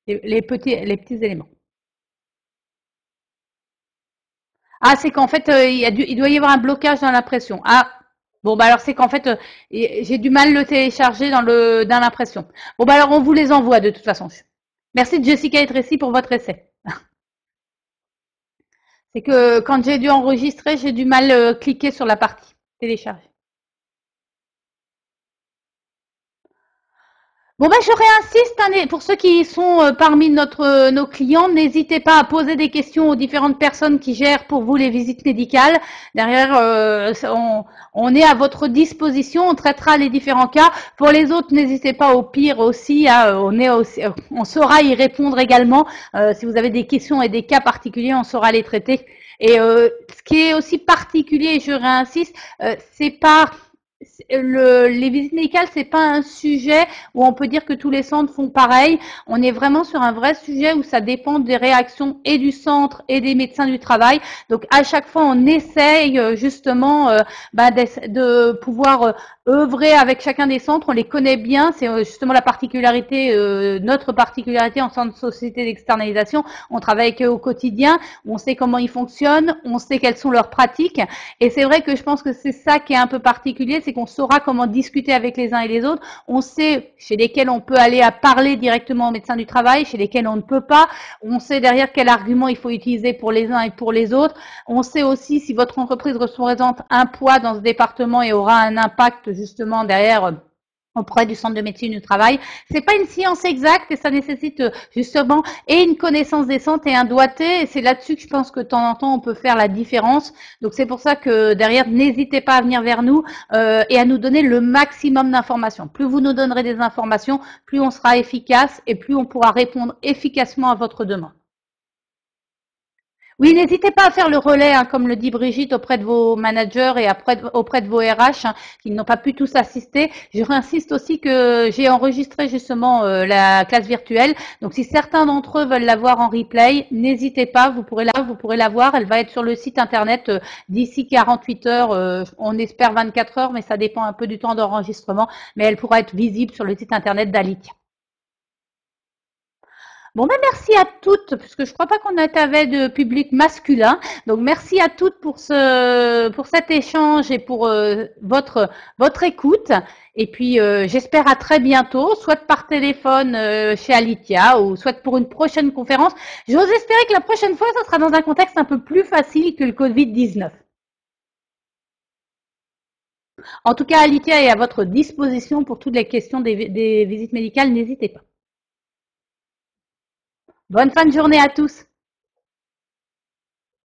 les petits éléments. Ah, c'est qu'en fait, il doit y avoir un blocage dans l'impression. Ah, bon, bah alors c'est qu'en fait, j'ai du mal à le télécharger dans l'impression. Bon, bah alors on vous les envoie de toute façon. Merci Jessica et Tracy pour votre essai. C'est que quand j'ai dû enregistrer, j'ai du mal à cliquer sur la partie télécharger. Bon ben je réinsiste, hein, pour ceux qui sont parmi nos clients, n'hésitez pas à poser des questions aux différentes personnes qui gèrent pour vous les visites médicales. Derrière, on est à votre disposition, on traitera les différents cas. Pour les autres, n'hésitez pas au pire aussi, hein, on saura y répondre également. Si vous avez des questions et des cas particuliers, on saura les traiter. Et ce qui est aussi particulier, je réinsiste, c'est pas les visites médicales, c'est pas un sujet où on peut dire que tous les centres font pareil. On est vraiment sur un vrai sujet où ça dépend des réactions et du centre et des médecins du travail. Donc à chaque fois, on essaye justement de pouvoir œuvrer avec chacun des centres. On les connaît bien. C'est justement la particularité, notre particularité en centre de société d'externalisation. On travaille avec eux au quotidien. On sait comment ils fonctionnent. On sait quelles sont leurs pratiques. Et c'est vrai que je pense que c'est ça qui est un peu particulier, c'est qu'on saura comment discuter avec les uns et les autres. On sait chez lesquels on peut aller à parler directement au médecin du travail, chez lesquels on ne peut pas. On sait derrière quel argument il faut utiliser pour les uns et pour les autres. On sait aussi si votre entreprise représente un poids dans ce département et aura un impact justement derrière auprès du centre de médecine du travail. C'est pas une science exacte et ça nécessite justement et une connaissance des centres et un doigté. Et c'est là-dessus que je pense que de temps en temps on peut faire la différence. Donc c'est pour ça que derrière, n'hésitez pas à venir vers nous et à nous donner le maximum d'informations. Plus vous nous donnerez des informations, plus on sera efficace et plus on pourra répondre efficacement à votre demande. Oui, n'hésitez pas à faire le relais, hein, comme le dit Brigitte, auprès de vos managers et auprès de vos RH, hein, qui n'ont pas pu tous assister. Je réinsiste aussi que j'ai enregistré justement la classe virtuelle. Donc, si certains d'entre eux veulent la voir en replay, n'hésitez pas, vous pourrez la voir. Elle va être sur le site internet d'ici 48 heures. On espère 24 heures, mais ça dépend un peu du temps d'enregistrement. Mais elle pourra être visible sur le site internet d'Alitia. Bon, ben merci à toutes, puisque je crois pas qu'on avait de public masculin. Donc, merci à toutes pour cet échange et pour votre écoute. Et puis, j'espère à très bientôt, soit par téléphone chez Alitia ou soit pour une prochaine conférence. J'ose espérer que la prochaine fois, ça sera dans un contexte un peu plus facile que le Covid-19. En tout cas, Alitia est à votre disposition pour toutes les questions des visites médicales. N'hésitez pas. Bonne fin de journée à tous.